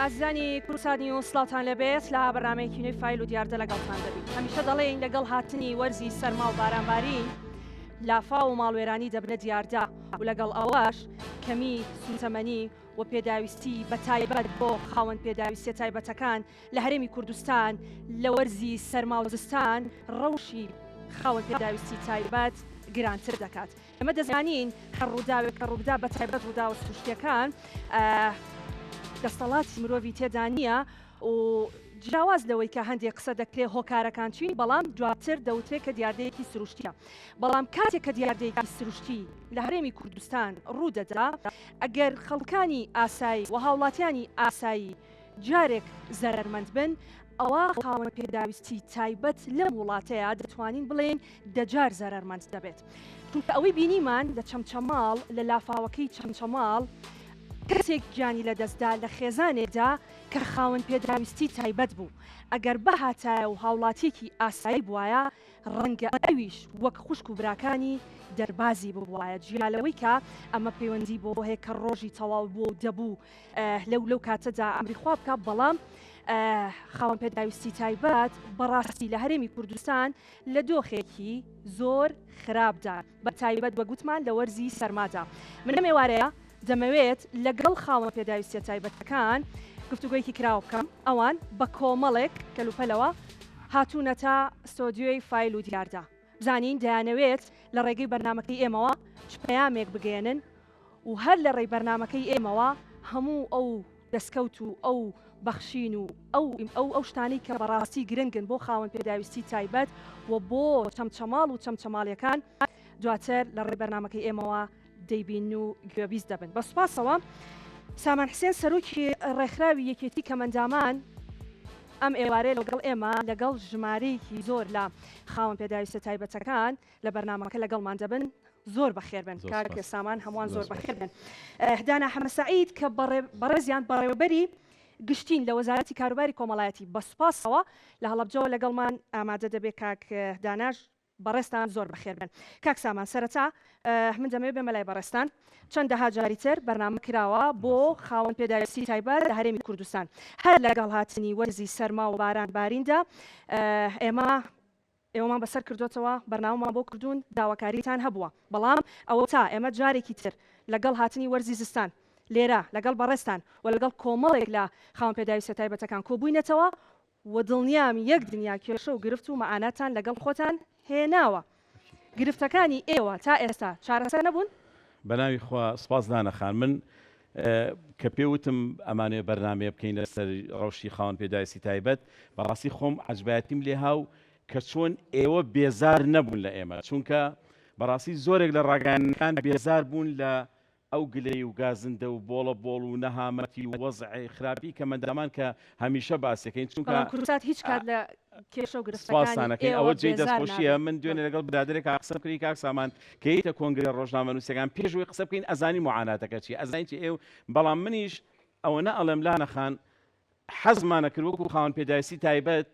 ئازانی کوردستانی و سڵاتان لەبێت لە بەرنامەیەکی نوێی فایل و دیاردە لەگەڵتان دەبین. هەمیشە دەڵێن لەگەڵ هاتنی وەرزی سەرما و بارانباری لافا و ماڵوێرانی دەبنە دیاردە و لەگەڵ ئەوەش کەمی سوتەمەنی و پێداویستی بە تایبەت بۆ خاوەن پێداویستیە تایبەتەکان لە هەرێمی کوردستان لە وەرزی سەرما و زستان ڕەوشی خاوەن پێداویستی تایبەت گرانتر دەکات. ئەمە دەزانین کە ڕووداوێک کە ڕوودا بە تایبەت ڕوودا و سروشتیەکان دەستەڵاتی مرۆڤی تێدا نییە و جیاواز لەوەی کە هەندێک قسە دەکرێت هۆکارەکان چین، بەڵام دواتر دەوترێت کە دیاردەیەکی سروشتیە. بەڵام کاتێک کە دیاردەیەکی سروشتی لە هەرێمی کوردستان ڕوودەدا، ئەگەر خەڵکانی ئاسایی و هاوڵاتیانی ئاسایی جارێک زەرمەند بن، ئەوە خاوەن پێداویستی تایبەت لەم وڵاتەیە دەتوانین بڵێن دەجار زەرمەند دەبێت. چونکە ئەوەی بینیمان لە چەمچەماڵ لە لافاوەکەی چەمچەماڵ کەسێک گیانی لە دەستدا لە خێزانێکدا کە خاوەن پێداویستی تایبەت بوو. ئەگەر بەهاتایە و هاوڵاتیەکی ئاسایی بواە، ڕەنگە ئەویش وەک خوشک و براکانی دەربازی ببوایە، جیالەوەی کە ئەمە پەیوەندی بۆ هەیە کە ڕۆژی تەواو بۆ دەبوو لەو کاتەدا ئەمری خوا بکە. بەڵام خاوەن پێداویستی تایبەت بەڕاستی لە هەرێمی کوردستان لە دۆخێکی زۆر خراپدا، بە تایبەت بە گوتمان لە وەرزی سەرمادا. من لەم ئێوارەیە دەمەوێت لەگەڵ خاوەن پێداویستیە تایبەتەکان گفتوگویەکی کراوە بکەم. ئەوان بە کۆمەڵێک کەلوپەلەوە هاتوونەتە ستۆدیۆی فایل و دیاردە. بزانین دەیانەوێت لە ڕێگەی بەرنمەکەی ئێمەوە پەیامێک بگەێنن و هەر لە ڕێی بەرنمەکەی ئێمەوە هەموو ئەو دەستکەوت و ئەو بەخشین و ئەو شتانی کە بەڕاستی گرنگن بۆ خاوەن پێداویستی تایبەت و بۆ چەمچەماڵ و چەمچەماڵیەکان دواتر لە ڕێی بەرنمەکەی ئێمەوە دەیبین و گوێبیست دەبن. بە سوپاسەوە سامان حسێن سەرۆکی ڕێکخراوی یەکێتی کەمەندامان ئەم ئێوارەیە لەگەڵ ئێمە لەگەڵ ژمارەیەکی زۆر لە خاوەن پێداویستە تایبەتەکان لە بەرنامەکە لەگەڵمان دەبن. زۆر بەخێر بن کارکە سامان هەمووان زۆر بەخێر بن. دانا حەمەسەعید کە بەڕێزیان بەڕێوەبەری گشتین لە وەزارەتی کاروباری کۆمەڵایەتی، بە سوپاسەوە لە هەڵەبجەوە لەگەڵمان ئامادە دەبێت. کاک داناش بەڕێستان زۆر بەخێر بن. کاک سامان سەرەتا من دەمەوێت بێمە لای بەڕێستان. چەندەها جاری تر بەرنامە کراوە بۆ خاوەن پێداویستی تایبەت لە هەرێمی کوردستان. هەر لەگەڵ هاتنی وەرزی سەرما و بارانباریندا ئێوەمان بەسەر کردوتەوە، بەرنامەمان بۆ کردوون، داواکاریتان هەبووە. بەڵام ئەوە تا ئێمە جارێکی تر لەگەڵ هاتنی وەرزی زستان لێرە لەگەڵ بەڕێستان و لەگەڵ کۆمەڵێک لە خاوەن پێداویستە تایبەتەکان کۆبووینەتەوە و دڵنیام یەک دنیا کێشە و گرفت و مەعاناتان لەگەڵ خۆتان هێناوە. گرفتەکانی ئێوە تا ئێستا چارەسەر نەبوون؟ بەناوی خوا سپاس دانەخان. من کە پێوتم ئەمانێ بەرنامەیە بکەین لەسەر ڕەوشی خاوەن پێداویستی تایبەت، بەڕاستی خۆم عەجبایەتیم لێ هاو کە چۆن ئێوە بێزار نەبوون لە ئێمە، چونکە بەڕاستی زۆرێک لە ڕاگەیاندەکان بێزار بوون لە ئەو گلەی و گازندە و بۆڵە بۆڵ و نەهامەتی و وەزعی خراپی کەمەندامان کە هەمیشە باسەکەین، چونکە کوردستان هیچ کات لە کێشە و گرفتەکانی ئەوە جێی دەستخۆشیە. من دوێنێ لەگەڵ برادێک قسە کردی کاک سامان کە هیتە کۆنگرە ڕۆژنامەنووسەکان پێشوەی قسە بکەین ئەزانی معاناتەکە چی، ئەزانی چی ئێو. بەڵام منیش ئەوە نەئەڵێم لانەخان حەزمانە کرد وەکو خاوەن پێداویستی تایبەت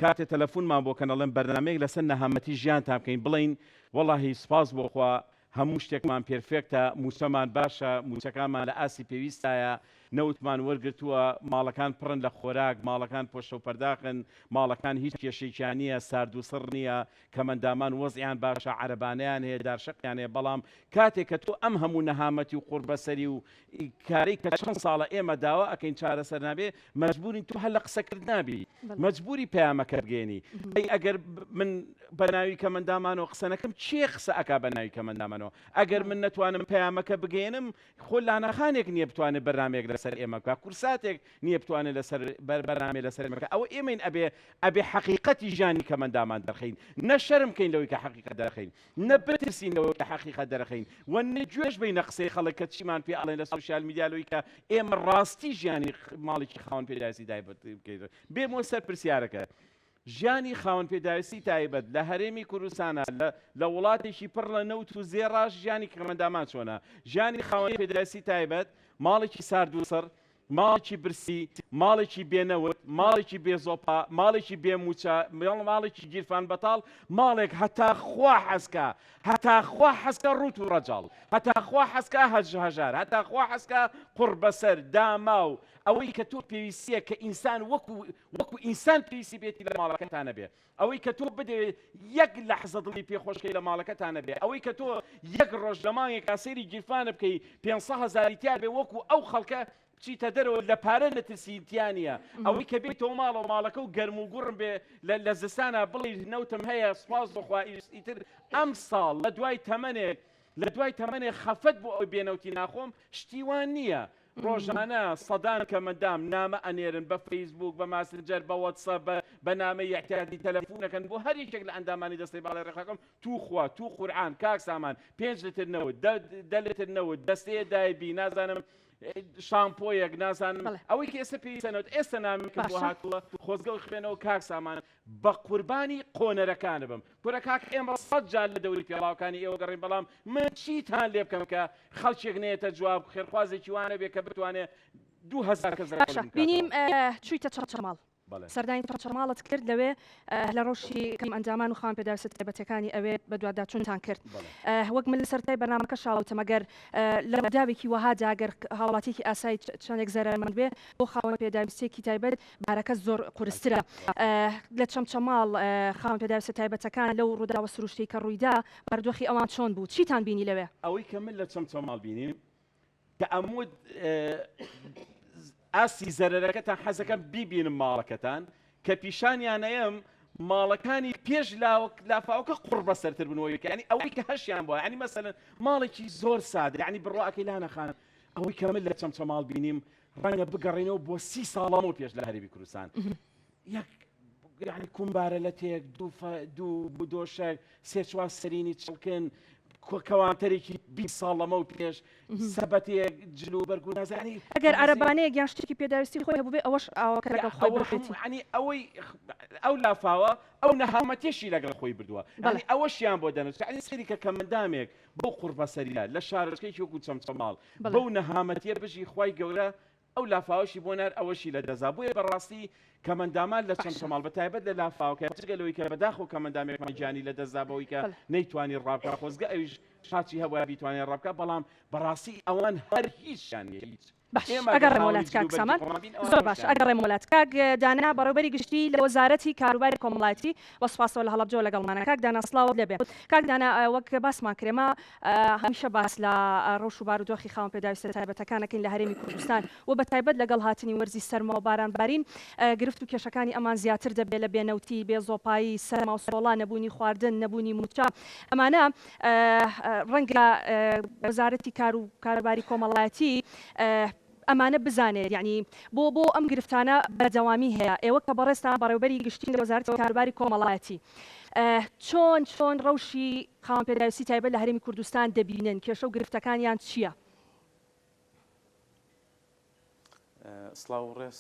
کاتێ تەلەفۆنمان بۆ کەنەڵێم بەرنامەیەک لەسەر نەهامەتی ژیانتان بکەین، بڵین وەڵاهی سپاس بۆخوا هەموو شتێکمان پێرفێکتە، موچەمان باشە، موچەکانمان لە ئاسی پێویستایە، نەوتمان وەرگرتووە، ماڵەکان پڕن لە خۆراک، ماڵەکان پۆشە و پەرداخن، ماڵەکان هیچ کێشەیان نییە، سارد و سڕ نییە، کەمەندامان وەزعیان باشە، عەرەبانەیان هەیە، دارشەقیان هەیە. بەڵام کاتێک کە تۆ ئەم هەموو نەهامەتی و قوربەسەری و کارەی کە چەند ساڵە ئێمە داوا ئەکەین چارەسەر نابێ، مەجبورین تو هەر لە قسەکرد نابی، مەجبوری پەیامەکە بگەێنی. ئەگەر من بەناوی کەمەندامانەوە قسە نەکەم، چێ قسە ئەکا بەناوی کەمەندامانەوە؟ ئەگەر من نەتوانم پەیامەکە بگەێنم، خۆ لانەخانێک نییە بتوانێت بەرنامێک لەسەر ئێمە بکات، کورساتێک نییە بتوانێت لەسەر بەرنامێ لەسەر ئێمەکە. ئەوە ئێمەین ئەبێ حەقیقەتی ژیانی کەمەندامان دەرخەین، نە شەرم بکەین لەوەی کە حەقیقەت دەرخەین، نە بترسین لەوەی کە حەقیقەت دەرخەین، و نە گوێش بینە قسەی خەڵک کە چیمان پێ ئەڵێن لە سوشیال میدیا لەوەی کە ئێمە ڕاستی ژیانی ماڵێکی خاوەن پێداویستی تایبەت بکەین. بێمەوە سەر پرسیارەکە. ژیانی خاوەن پێداویستی تایبەت لە هەرێمی کوردستانە لە وڵاتێکی پڕ لە نەوت و زێڕاش ژیانی کەمەندامان چۆنە؟ ژیانی خاوەن پێداویستی تایبەت ماڵێکی سارد و سڕ، ماڵێکی برسی، ماڵێکی بێنەوت، ماڵێکی بێزۆپا، ماڵێکی بێموچە، ماڵێکی گیرفان بەتاڵ، ماڵێک هەتا خوا حەسکە، هەتا خوا حەسکە ڕوت و ڕەجاڵ، هەتا خوا حەسکە هەژار، هەتا خوا حەسکە قوڕ بەسەر داما و ئەوەی کە تۆ پێویستیە کە ئینسان وەکو ئینسان پێویستی بێتی لە ماڵەکەتانە بێ، ئەوەی کە تۆ بدەوێ یەک لەحزە دڵی پێخۆشکەی لە ماڵەکەتانە بێ، ئەوەی کە تۆ یەک ڕۆژ لە مانگێک ئاسێری گیرفانە بکەی 500,000 تیا بێ وەکو ئەو خەڵکە چیتە دەرەوە لە پارە نەترسیتیانە ئەوەی کە بێتەوە ماڵەوە ماڵەکە و گەرم و گوڕم بێ لە زستانە بڵی نەوتم هەیە سپاس بخوا ئیتر ئەم ساڵ لە دوای تەمەنێک خەفەت بۆ ئەو بێنەوتی ناخۆم شتیوان نییە. ڕۆژانە سەدان کە مندام نامە ئەنێرن بە فەیسبوک بە ماسنجەر بە وەتسەپ بە نامەی یحتیاتی تەلەفۆنەکەن بۆ هەر یەکێک لە ئەندامانی دەستی باڵی ڕێخەکەم توخوا تو قورعان کاک سامان 5 لتر نەوت 10 لتر نەوت دەستەیە دایبی نازانم شامپۆیەک نازانم ئەوەی کە ئێستا پێویستەنەوت ئێستا نامیکە بۆ هاتووە خۆزگە و خوێنەوە کاک سامان بە قوربانی قۆنەرەکانە بم پورە کاک ئێمە 100 جار لە دەوری پێڵاوەکانی ئێوە گەڕین بەڵام من چیتان لێ بکەم کە خەڵکێک نێتە جواب خێرخوازێکی وانە بێ کە بتوانێت 2000 کەس بینیم چوویتە چەماڵ سەردانی چەماڵت کرد لەوێ لە ڕۆژی کەم ئەنجامان و خان پێداویست تایبەتەکانی ئەوێ بە دوواداچوونتان کرد وەک من لە سەرای بەنامەکە شاوتم ئەگەر لە داوێکی وەهادا ئەگەر هاوڵاتێکی ئاسایی چەندێک زەرمەند بێ بۆ خاوەن پێداویستێکی تایبەت بارەکە زۆر قورسترە لە چەماڵ خاوەن پێداویست تایبەتەکان لەو ڕووداوە سروشتی کە ڕوویدا بەردۆخی ئەوان چۆن بوو چیتان بینی لەوێ ئەوەی کە من لە چەماڵ بینیم کە ئەمود ئاسی زەرەرەکەتان حەزەکەم بیبینم ماڵەکەتان کە پیشانیانەیەم ماڵەکانی پێش لافاوکە قوڕ بەسەرتر بنەوەیەکە ینی ئەوەی کە هەشیان بووە ینی مەسەلەن ماڵێکی زۆر سادە ینی بڕواکەی لانەخان ئەوەی کە من لە چەماڵ بینیم ڕەنگە بگەڕێنەوە بۆ 30 ساڵەمەوە پێش لە هەرێمی کوردستان یەک ینی کومبارە لە تێک دوو دۆشەک سێ چوار سەرینی چڵکن کەوانتەرێکی 20 ساڵ لەمە و پێش سەبەتێک جلو بەرگ و نازانی ئەگەر عەرەبانەیەک یان شتێکی پێداویستی خۆی هەبوو بێ ئەوەش ئاوەکە لەگەڵ خۆی بردێتی ینی ئەوەی ئەو لافاوە ئەو نەهامەتێشی لەگەڵ خۆی بردووە ینی ئەوەشیان بۆ دەنووس ینی سەریکە کە مندامێک بۆ قوربەسەریە لە شارەکەی وەکو چەماڵ بەو نەهامەتیە بژی خوای گەورە ئەو لافاوەشی بۆ نار ئەوەشی لە دەزا بۆیە بەڕاستی کەمەندامان لە چەماڵ بەتایبەت لە لافاوکە جگەلەوەی کە بەداخۆ کەمەندامێکمان گیانی لە دەزابەوەی کە نەیتوانی ڕابکە خۆزگە ئەویش شاچی هەبووە بیتوانێت ڕابکە بەڵام بەڕاستی ئەوان هەر هیچیان هیچ ئەگەڕێ وڵات کاک سامان زۆر باش ئەگەڕێ وڵات کاک دانا بەڕێوەبەری گشتی لە وەزارەتی کاروباری کۆمەڵایەتی وەسپاسەوە لە هەڵەبجەوە لەگەڵمانە کاک دانا سڵاوت لەبێ کاک دانا وەک باسمان کرێمە هەمیشە باس لە ڕەوش و بارودۆخی خاوەن پێداویستە تایبەتەکانەکەین لە هەرێمی کوردستان و بەتایبەت لەگەڵ هاتنی وەرزی سەرما و بارانبارین گرفت و کێشەکانی ئەمان زیاتر دەبێت لە بێنەوتی بێزۆپایی سەرما و سۆڵا نەبوونی خواردن نەبوونی موچە ئەمانە ڕەنگە وەزارەتی کاروباری کۆمەڵایەتی ئەمانە بزانێت یعنی بۆ ئەم گرفتانە بەردەوامی هەیە ئێوە کە بەڕێستا بەڕێوەبەری گشتین لە وەزارەتی کاروباری کۆمەڵایەتی چۆن ڕەوشی خاوەن پێداویستی تایبەت لە هەرێمی کوردستان دەبینن کێشە و گرفتەکانیان چییە؟ سڵاو ڕێز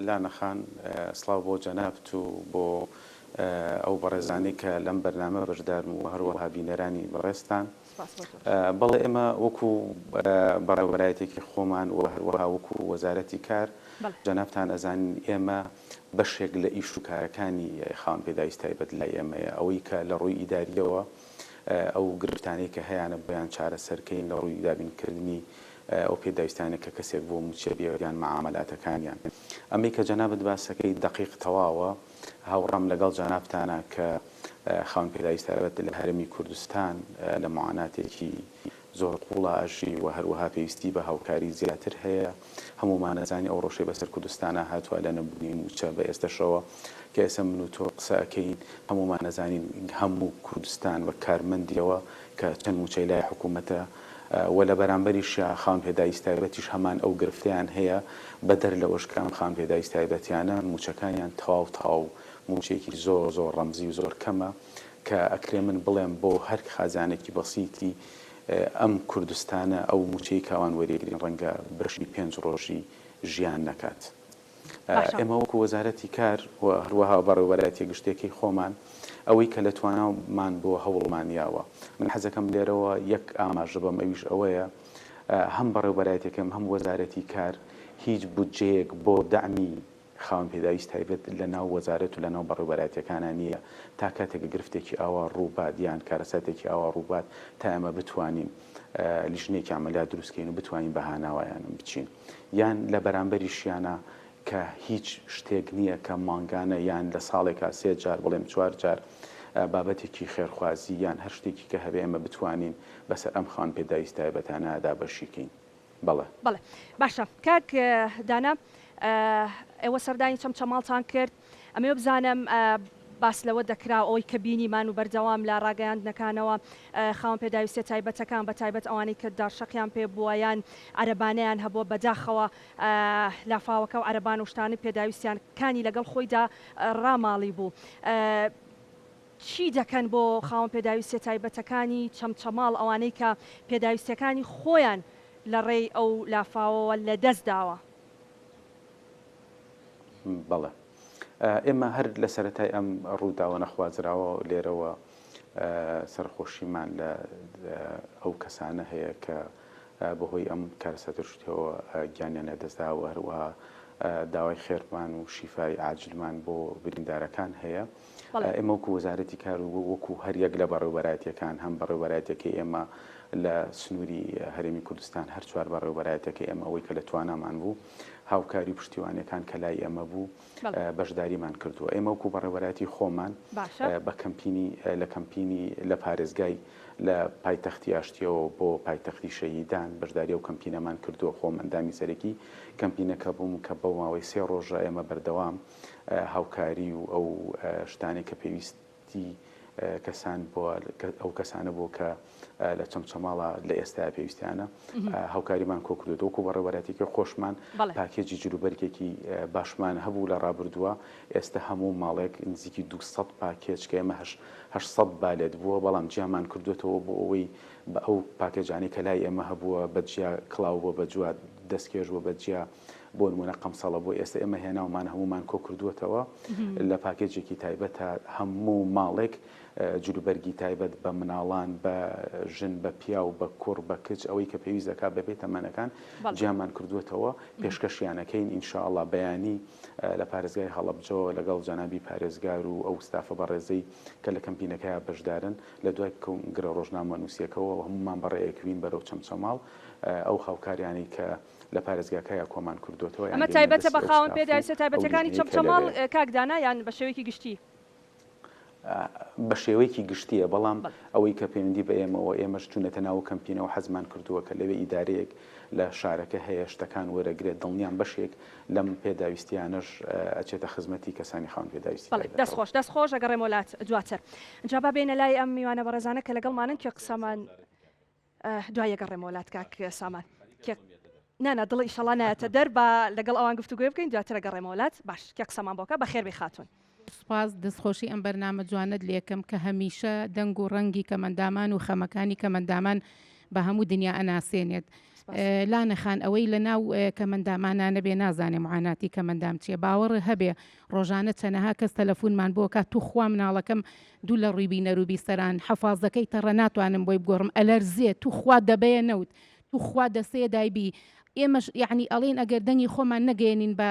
لانەخان سڵاو بۆ جەنابەت و بۆ ئەو بەڕێزانی کە لەم بەرنامە بەشدارن و هەروەها بینەرانی بەڕێستان بەڵێ ئێمە وەکو بەڕێوەبەرایەتێکی خۆمان و هەروەها وەکو وەزارەتی کار جەنابتان ئەزانین ئێمە بەشێک لە ئیش و کارەکانی خاوەن پێداویست تایبەت لای ئێمەیە ئەوەی کە لە ڕووی ئیداریەوە ئەو گرفتانەی کە هەیەە بۆیان چارەسەرکەین لە ڕووی دابینکردنی ئەو پێداویستانە کە کەسێک بۆ موچەبییان معاملاتەکانیان ئەمەی کە جەنابەت باسەکەی دقیق تەواوە هاوڕەم لەگەڵ جەنابتانە کە خاوەن پێداویست تایبەت لە هەرێمی کوردستان لە معاناتێکی زۆر قوڵاژی و هەروەها پێویستی بە هاوکاری زیاتر هەیە هەمومان نەزانی ئەو ڕۆژەی بەسەر کوردستانە هاتووە لە نەبوونی موچە بە ئێستاشەوە کە ئێستا من و تۆ قسەکەین هەمومان نەزانین هەموو کوردستان وە کارمەندیەوە کە چەند موچەی لای حکوومەتە و لە بەرامبەریشە خاوەن پێداویست تایبەتیش هەمان ئەو گرفتیان هەیە بەدەر لەوەش کەم خاوەن پێداویست تایبەتیانە موچەکانیان تەواو موچێکی زۆر ڕەمزی و زۆر کەمە کە ئەکرێ من بڵێم بۆ هەر خازانێکی بەسیتی ئەم کوردستانە ئەو موچەی کاوان وەرێگرین ڕەنگە بەشی 5 ڕۆژی ژیان نەکات. ئێمە وەکو وەزارەتی کار و هەروەها بەڕێوەبەرایەتی گشتێکی خۆمان ئەوەی کە لە توانامان بۆ هەوڵمانیاوە من حەزەکەم لێرەوە یەک ئاماژە بەم ئەویش ئەوەیە هەم بەڕێوەبەرایەتێکم هەم وەزارەتی کار هیچ بودجەیەک بۆ دامی خاوەن پێداویست تایبەت لە ناو وەزارەت و لە ناو بەڕێوەبەرایەتیەکانە نییە تا کاتێک گرفتێکی ئاوا ڕووبات یان کارەساتێکی ئاوا ڕووبات تا ئێمە بتوانین لیژنێکی ئەمەلیات دروستکەین و بتوانین بەهاناوایانم بچین یان لە بەرامبەریشیانە کە هیچ شتێک نییە کە مانگانە یان لە ساڵێکا 3 جار بڵێم 4 جار بابەتێکی خێرخوازی یان هەر شتێکی کە هەبێ ئێمە بتوانین بەسەر ئەم خاوەن پێداویست تایبەتانەدا بەشیکەین. بەڵێ باشە کاک دانا ئێوە سەردانی چەمچەماڵتان کرد ئەمێ بزانم باس لەوە دەکرا ئەوەی کە بینیمان و بەردەوام لە ڕاگەیاندنەکانەوە خاوەن پێداویستە تایبەتەکان بە تایبەت ئەوانەی کە دارشەقیان پێ بووە یان عەرەبانەیان هەبووە بەداخەوە لافاوەکە و عەرەبان و شتانی پێداویستیان کانی لەگەڵ خۆیدا ڕاماڵی بوو. چی دەکەن بۆ خاوەن پێداویستە تایبەتەکانی چەمچەماڵ ئەوانەی کە پێداویستەکانی خۆیان لە ڕێی ئەو لافاوەوە لە دەست داوە؟ بەڵێ ئێمە هەر لە سەرەتای ئەم ڕووداوە نەخوازراوە لێرەوە سەرخۆشیمان لە ئەو کەسانە هەیە کە بەهۆی ئەم کارەسەتشتەوە گیانیان لەدەستداوە هەروەها داوای خێرمان و شیفای عاجلمان بۆ بریندارەکان هەیە. ئێمە وەکو وەزارەتی کار و وەکو هەریەک لە بەڕێوەبەرایەتیەکان هەم بەڕێوەبەرایەتێکی ئێمە لە سنووری هەرێمی کوردستان هەر چوار بەڕێوەبەرایەتێکی ئێمە ئەوەی کە لە توانامان بوو هاوکاری پشتیوانەکان کە لای ئێمە بوو بەشداریمان کردووە. ئێمە وەکو بەڕێوەبەرایەتی خۆمان بە کەمپینی لە کەمپینی لە پارێزگای لە پایتەختی ئاشتیەوە بۆ پایتەختی شەهیدان بەشداری ئەو کەمپینەمان کردووە. خۆمەندامی سەرەکی کەمپینەکە بووم کە بەو ماوەی 3 ڕۆژە ئێمە بەردەوام هاوکاری و ئەو شتانێک کە پێویستی کەسان بۆ ئەو کەسانە بۆ کە لە چەمچەماڵە لە ئێستا پێویستیانە هاوکاریمان کۆ کردووە. وەکو بەڕێوەبەرایەتێکی خۆشمان پاکێجی جلوبەرگێکی باشمان هەبوو لە ڕابردووە. ئێستا هەموو ماڵێک نزیکی 200 پاکێج کە ئێمە 800 بالێت بووە بەڵام جیامان کردوێتەوە بۆ ئەوەی بە ئەو پاکێجانی کە لای ئێمە هەبووە بەجیا کڵاو بۆ بەجووە دەستکێژ بۆ بەجیا بۆ نمونە قەمسەڵە بۆ ئێستا ئێمە هێناومان هەمومان کۆ کردووەتەوە لە پاکێجێکی تایبەتە هەموو ماڵێک جلوبەرگی تایبەت بە مناڵان بە ژن بە پیا و بە کوڕ بە کچ ئەوەی کە پێویست دەکات بەبێ تەمەنەکان جیامان کردوێتەوە. پێشکەشیانەکەین ئینشاءڵڵا بەیانی لە پارێزگای هەڵەبجەوە لەگەڵ جەنابی پارێزگار و ئەو ستافە بەڕێزەی کە لە کەمپینەکەیە بەشدارن لە دوای گرە ڕۆژنامە نووسیەکەەوە هەمومان بەڕێیەکوین بەرەو چەمچەماڵ ئەو خاوکاریانی کە لە پارێزگاکەیە کۆمان کردوێتەوە. ئەمە تایبەتە بە خاوەن پێداویستە تایبەتەکانی چەمچەماڵ کاکدانا یان بە شێوەیەکی گشتی؟ بە شێوەیەکی گشتیە بەڵام ئەوەی کە پەیوەندی بە ئێمەوە ئێمەش چوونەتە ناو کەمپینەوە حەزمان کردووە کە لەوێ ئیدارەیەک لە شارەکە هەیە شتەکان وەرەگرێت دڵنیان بەشێک لەم پێداویستیانەش ئەچێتە خزمەتی کەسانی خاوەن پێداویستی. دەستخۆش ئەگەڕێم وڵات دواتر. جا با بێنە لای ئەم میوانە بەڕێزانە کە لەگەڵمانن کێ قسەمان دوای گەڕێم وڵات کاک سامان نانە دڵی ئیشەڵا نایەتە دەربا لەگەڵ ئەوان گفتوگوێ بکەین دواتر گەڕێم وڵات. باش کێ قسەمان بۆکە بەخێر بێ خاتون. سپاس دەستخۆشی ئەم بەرنامە جوانت لێکم کە هەمیشە دەنگ و ڕەنگی کەمەندامان و خەمەکانی کەمەندامان بە هەموو دنیا ئەناسێنێت. لانەخان ئەوەی لە ناو کەمەندامانانە بێ نازانێ معاناتی کەمەندام چیە باوەڕ هەبێ ڕۆژانە چەنەها کەس تەلەفونمان بۆ کات توخوا مناڵەکەم دوو لە ڕووی نەروبی سەران حەفازەکەی تەڕە ناتوانم بۆی بگۆڕم ئەلەرزیێ توخوا دەبەیە نەوت توخوا دەسێ دایبی ئێمەش یعنی ئەڵێن ئەگەر دەنگی خۆمان نەگەێنین بە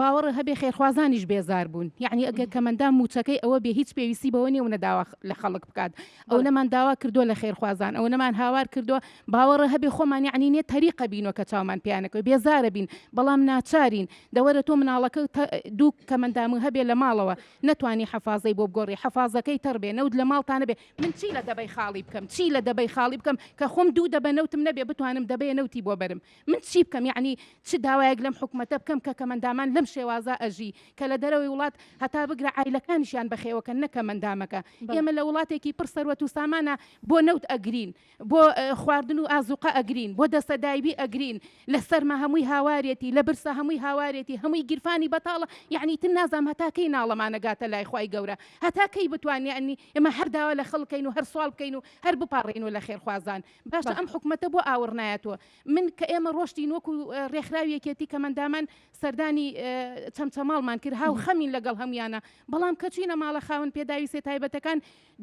باوەڕ هەبێ خێرخوازانیش بێزار بوون. یعنی ئەگەر کەمەندام موچەکەی ئەوە بێ هیچ پێویستی بەوە نیە نەداوا لە خەڵک بکات ئەو نەمان داوا کردووە لە خێرخوازان ئەو نەمان هاوار کردووە باوەڕ هەبێ خۆمان یعنی نێ تەریقە بینەوە کە چاومان پیانەکەی بێزارە بین بەڵام ناچارین دەوەرە تۆ مناڵەکە دوو کەمەندام هەبێ لە ماڵەوە نەتوانی حەفازەی بۆ بگۆڕی حەفازەکەی تەڕ بێ نەوت لە ماڵتانە بێ من چی لە دەبەی خاڵی بکەم چی لە دەبەی خاڵی بکەم کە خۆم دوو دەبە نەوتم نەبێ بتوانم دەبێ نەوتی بۆ بەرم من چی بکەم یعنی چ داوایەک لەم حکومەتە بکەم کە کەمەندامان لەم شێوازە ئەژی کە لە دەرەوەی وڵات هەتا بگرە عیلەکانیشیان بەخێوەکە نەکە مندامەکە. ئێمە لە وڵاتێکی پڕ سەروەت و سامانە بۆ نەوت ئەگرین بۆ خواردن و ئازوقە ئەگرین بۆ دەسەدایبی ئەگرین لە سەرمە هەمووی هاوارێتی لە برسە هەمووی هاوارێتی هەمووی گیرفانی بەتاڵە یعنی تن نازام هەتاکەی ناڵەمانەگاتە لای خوای گەورە هەتاکەی بتوانێ ئەنی ئێمە هەر داوا لە خەڵکەین و هەر سوال بکەین و هەر بپاڕین و لە خێرخوازان باشە ئەم حکومەتە بۆ ئاور نایەتەوە من کە ئێمە ڕۆشتین وەکو ڕێکخراویەکێتی کەمەندامان سەر سەردانی چەمچەماڵمان کرد هاو خەمین لەگەڵ هەمویانە بەڵام کە چوینە ماڵە خاوەن پێداویستێ تایبەتەکان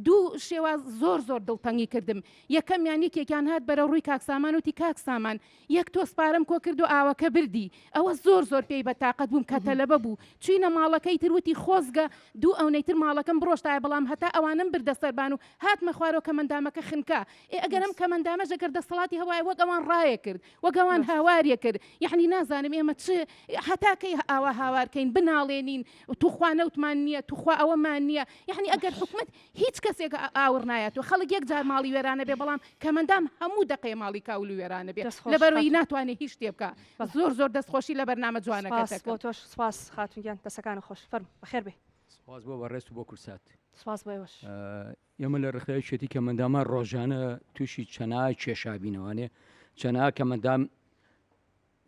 دوو شێواز زۆر دڵتەنگی کردم یەکەمیان یەکێکیان هات بەرە ڕووی کاکسامان وتی کاکسامان یەک تۆسپارەم کۆ کرد و ئاوەکە بردی ئەوە زۆر پێی بەتاقەت بووم کە تەلەبە بوو چوینە ماڵەکەی تروتی خۆزگە دوو ئەوەیتر ماڵەکەم بڕۆشتایە بەڵام هەتا ئەوانم بردە سەربان و هاتمە خوارەوە کەمەندامەکە خنکە ئەگەرم کەمەندامە ژەگەر دەسەڵاتی هەوای وەک ئەوان ڕایە کرد وەک ئەوان هاواریە کرد یعنی نازانم ئێمە چ هەتاکەی ئاوا هاوارکەین بناڵێنین توخوانەوتمان نییە توخوا ئەوەمان نییە یعنی ئەگەر حکومت هیچ کەسێک ئاور نایەت و خەڵک یەک جار ماڵی وێرانە بێ بەڵام کەمەندام هەموو دەقێ ماڵی کاول و وێرانە بێت لەبەرەوەی ناتوانێت هیچ شتێ بکە زۆر دەستخۆشی لە بەرنامە جوانەکەت بۆ تۆش سپاس خاتونگیان دەسەکان خۆش فەرم بەخێر بێ سپاس بۆ بەڕێست و بۆ کورسات سپاس بۆش ئێمە لە ڕخەیە شێتی کەمەندامان ڕۆژانە تووشی چەنای کێشابینەوانێ چەنا کەمەندام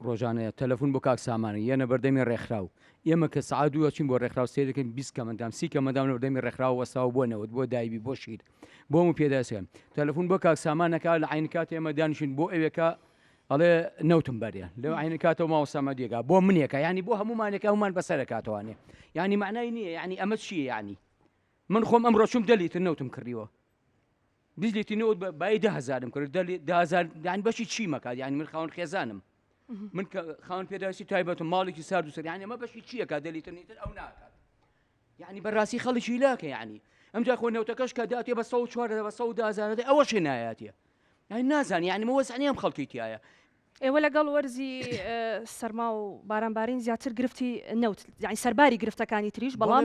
ڕۆژانەیە تەلەفۆن بۆ کاک سامانە یەنە بەردەمی ڕێکخراو ئێمە کە سعات دووە چین بۆ ڕێکخراو سێ دەکەین 20 کەمەندام 30 کەمەندام لە بەردەمی ڕێکخراو وەساو بۆ نەوت بۆ دایبی بۆ شیر بۆم پێداسێن تەلەفۆن بۆ کاک سامانەکە لە عین کات ئێمە دانیشین بۆ ئەوێکە ئەڵێ نەوتم بەریان لەو عین کاتەوە ماوەسامە دیێگا بۆ منێکە ینی بۆ هەمومانێکە هەمومان بەسەرە کاتوانێ ینی معنای نییە ینی ئەمە چیە ینی من خۆم ئەمڕۆ چوم دەلیتر نەوتم کردیوە بیزلیتی نەوت بای 10,000 کرد 10,000 یانی بەشی چی مەکات ینی من خاوەن خێزانم من خاوەن پێداویستی تایبەتم ماڵێکی سارد و سەر یانی ئەمە بەشی چیەکە دەلیتر نیتر ئەو ناکات یعنی بەڕاستی خەڵکی لاکە یعنی ئەمجا خۆ نەوتەکەش کە داتێ بە 104 بە 110,000 ئەوەشی نایەتە یعنی نازانی یعنی مەوەزانی ئەم خەڵکی تایە ئێوە لەگەڵ وەرزی سەرما و بارانبارین زیاتر گرفتی نەوت یعنی سەرباری گرفتەکانی تریش بەڵام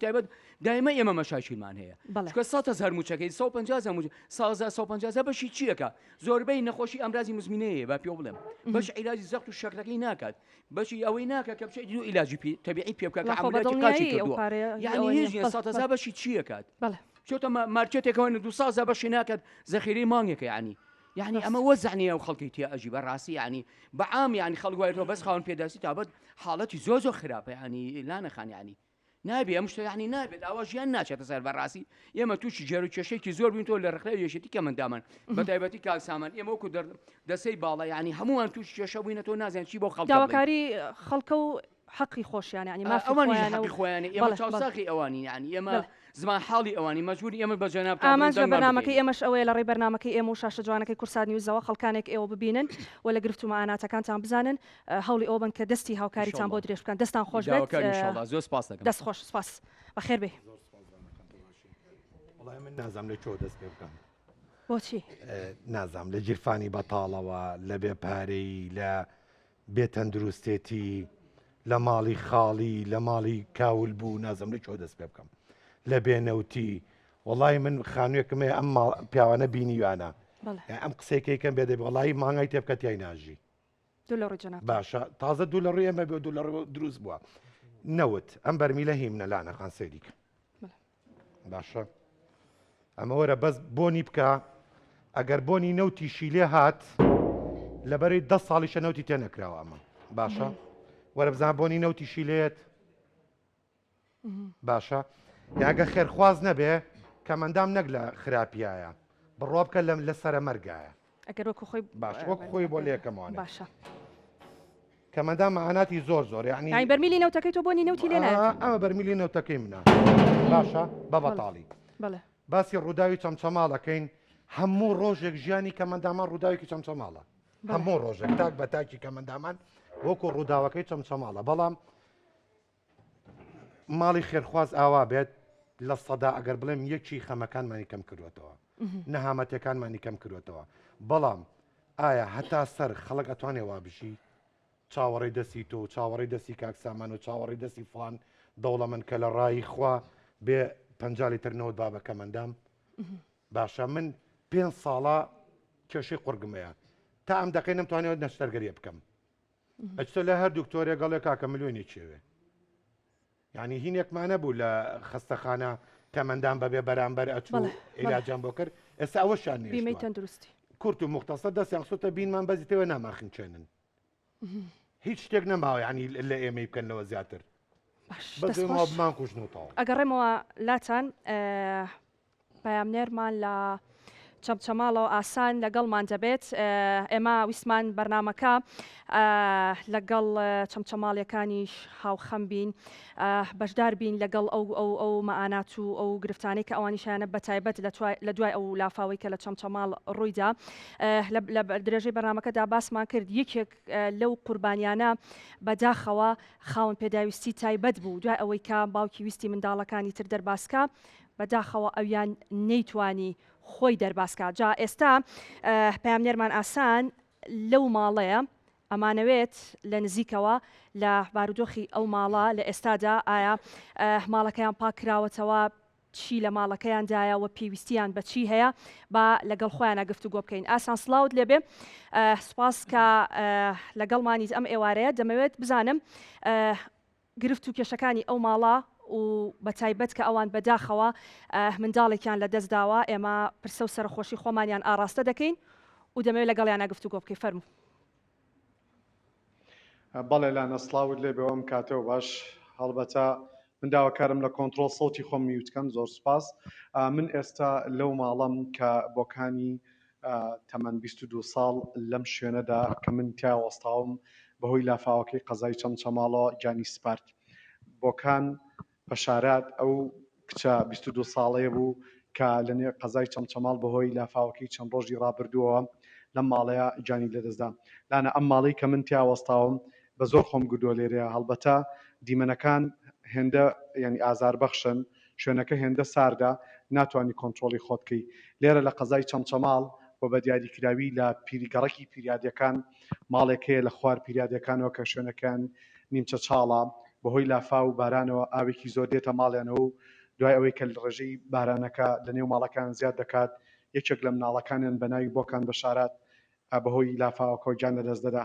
تایبەت دایمە ئێمە مەشاکیلمان هەیە چکە 100,000 موچەکەی 150 بەشی چیەکە زۆربەی نەخۆشی ئەمراضی مزمینەیە با پێ بڵێم بەش عیلاجی زەخت و شەکرەکەی ناکات بەشی ئەوەی ناکە کە بچێت دوو عیلاجی تەبیعی پێ بکات کە عەمەلیاتی قاچی کردووە یعنی هیچ 100,000 بەشی چیەکات چۆتە مارکێتێکەوە 200 بەشی ناکات زەخیرەی مانگێکە یعنی ئەمە وەزعنیە و خەڵکی تیا ئەژی بەڕاستی یعنی بەعام یعنی خەڵک وایەوە بەس خاوەن پێداسی تابەت حاڵەتی زۆر خراپە یعنی لا نەخان یعنی نابێ ئەم شتە یعنی نابێت ئەوە ژیان ناچێتە سەر بەڕاستی ئێمە تووشی جێر و کێشەیەکی زۆر بووین تۆ لە ڕێکخراوی یەکێتی کەمەندامان بە تایبەتی کاک سامان ئێمە وەکو دەسەی باڵە یعنی هەمووان تووشی کێشە بووینە تۆ نازانین چی بۆ خەڵک داواکاری خەڵکە و حەقی خۆشیان یعنی مافی خۆیانی ئێمە چاوساقی ئەوانی یعنی ئێمە زمان حاڵی ئەوانی مەجبوری ئەمە بە جەناب ئامانج لە بەرنامەکەی ئێمەش ئەوەیە لە ڕێی بەرنامەکەی ئێمە و شاشە جوانەکەی کورسات نیوزەوە خەڵکانێک ئێوە ببینن و لە گرفت و مەعاناتەکانتان بزانن هەوڵی ئەوە بن کە دەستی هاوکاریتان بۆ درێژ بکەن دەستان خۆش بێت زۆر سپاس دەکەم دەست خۆش سپاس بەخێر بێ وڵای من نازام لە چۆ دەست پێ بکەم بۆچی نازام لە جیرفانی بەتاڵەوە لە بێپارەی لە بێتەندروستێتی لە ماڵی خاڵی لە ماڵی کاول بوو نازم لە چۆ دەست پێ بکەم لە بێنەوتی وڵی من خانوویەکەم ئەم پیاوانە بینیوانە ئەم قسێکەکەم بێدە وڵی مانگای تێ بکە تای ناژی باشە تازە دوو لە ڕێ ئەمە بێ دوو لە ڕێ دروست بووە نەوت ئەم بەرمیلە هیمنە لاانەخان سێریکە باشە ئەمە وەرە بەس بۆنی بکە ئەگەر بۆنی نەوتیشی لێ هات لەبەری 10 ساڵیشە نەوتی تێ نەکراوە ئەمە باشە وەرە بزان بۆنی نەوتیشی لێت باشە یاگە خێرخواز نەبێ کەمەندام نەک لە خراپیایە بڕۆ بکە لە سەرە مەرگایە ئەگەر وەکو خۆی باش وەکو خۆی بۆ لێکەمانە باشە کەمەندام مەعاناتی زۆر یعنی بەرمیلی نەوتەکەی تۆ بۆنی نەوتی لێ نایەت ئەمە بەرمیلی نەوتەکەی منە باشە بە بەتاڵی باسی ڕووداوی چەمچەماڵەکەین هەموو ڕۆژێک ژیانی کەمەندامان ڕووداوێکی چەمچەماڵە هەموو ڕۆژێک تاک بە تاکی کەمەندامان وەکو ڕووداوەکەی چەمچەماڵە بەڵام ماڵی خێرخواز ئاوا بێت لە سەدا ئەگەر بڵێم یەکی خەمەکانمانی کەم کردوێتەوە نەهامەتەکانمانی کەم کردوێتەوە بەڵام ئایا هەتا سەر خەڵک ئەتوانێ وا بشی چاوەڕێی دەستی تۆ چاوەڕێی دەستی کاکسامان و چاوەڕێی دەستی فلان دەوڵەمەند کە لە ڕایی خوا بێ 50 لیترنەوت بابە کەمەندام باشە من 5 ساڵە کێشەی قورگمەیە تا ئەم دەقەی نەمتوانێت نەشتەرگەریە بکەم ئەچتە لە هەر دکتۆرێ گەڵێ کاکە ملیۆنی چێوێ یعنی هینێکمانە بوو لە خستەخانە کەمەندان بەبێ بەرامبەر ئەچوو عیلاجان بۆ کرد ئێستا ئەوەشان بیمەی تەندروستی کورت و مختصر دەستیان سوتە بینمان بەزیتەوە ناماخنچێنن هیچ شتێک نەماوە ینی لە ئێمەی بکەنەوە زیاتر بەمان کوژن و تاڵ ئەگەڕێمەوە لاتان پامنێرمان لە چەمچەماڵەوە ئاسان لەگەڵمان دەبێت ئێمە ویسمان بەرنمەکە لەگەڵ چەمچەماڵیەکانیش هاوخەم بین بەشدار بین لەگەڵ ئەو مەعانات و ئەو گرفتانەی کە ئەوانیشانە بەتایبەت لە دوای ئەو لافاوەی کە لە چەمچەماڵ ڕوویدا لە درێژەی بەرنمەکەدا باسمان کرد یەکێک لەو قوربانیانە بەداخەوە خاوەن پێداویستی تایبەت بوو دوای ئەوەی کە باوکی ویستی منداڵەکانی تر دەرباسکە بەداخەوە ئەویان نەیتوانی خۆی دەرباسکە جا ئێستا پامنێرمان ئاسان لەو ماڵەیە ئەمانەوێت لە نزیکەوە لە بارودۆخی ئەو ماڵە لە ئێستادا ئایا ماڵەکەیان پاکراوەتەوە چی لە ماڵەکەیاندایە و پێویستیان بە چی هەیە با لەگەڵ خۆیانە گفتوگۆ بکەین ئاسان سڵاوت لێبێ سوپاس کە لەگەڵمانیت ئەم ئێوارەیە دەمەوێت بزانم گرفت و کێشەکانی ئەو ماڵە و بە تایبەت کە ئەوان بەداخەوە منداڵێکیان لە دەستداوە ئێمە پرسە و سەرخۆشی خۆمانیان ئاراستە دەکەین و دەمەوێت لەگەڵیانە گفتوگۆ بکەی فەرموو بەڵێ لاە سڵاوت لێ بەوەم کاتەوە باش هەڵبەتە من داواکارم لە کۆنتترۆل سەوتی خۆم میوتکەم زۆر سپاس من ئێستا لەو ماڵم کە بۆکانی تەمەەن 22 ساڵ لەم شوێنەدا کە من تیا وەستاوم بەهۆی لافاوەکەی قەزای چەمچەماڵەوە گیانی سپارت بۆکان بەشارات ئەو کچە 22 ساڵەیە بوو کە لەنێ قەزای چەمچەماڵ بەهۆی لافاوەکەی چەند ڕۆژی ڕابردووەوە لەم ماڵەیە گیانی لەدەستدا لاە ئەم ماڵی کە من تیا وەستاوم بە زۆر خۆم گودۆ لێرەیە هەڵبەتە دیمەنەکان هێندە ینی ئازار بەخشن شوێنەکە هێندە ساردا ناتوانانی کۆنتترۆلی خۆتکەی لێرە لە قەزای چەمچەماڵ بۆ بە دیاریکراوی لە پیریگەڕێکی پیرادەکان ماڵێکەیە لە خوار پیرادەکانەوە کە شوێنەکان نیمچە چاڵە بەهۆی لافا و بارانەوە ئاوێکی زۆر دێتە ماڵیانەوە و دوای ئەوەی کە ڕێژەی بارانەکە لە نێو ماڵەکان زیاد دەکات یەکێک لە مناڵەکانیان بەناوی بۆکان بەشارات بەهۆی لافاوەکە گیان لەدەست دەدا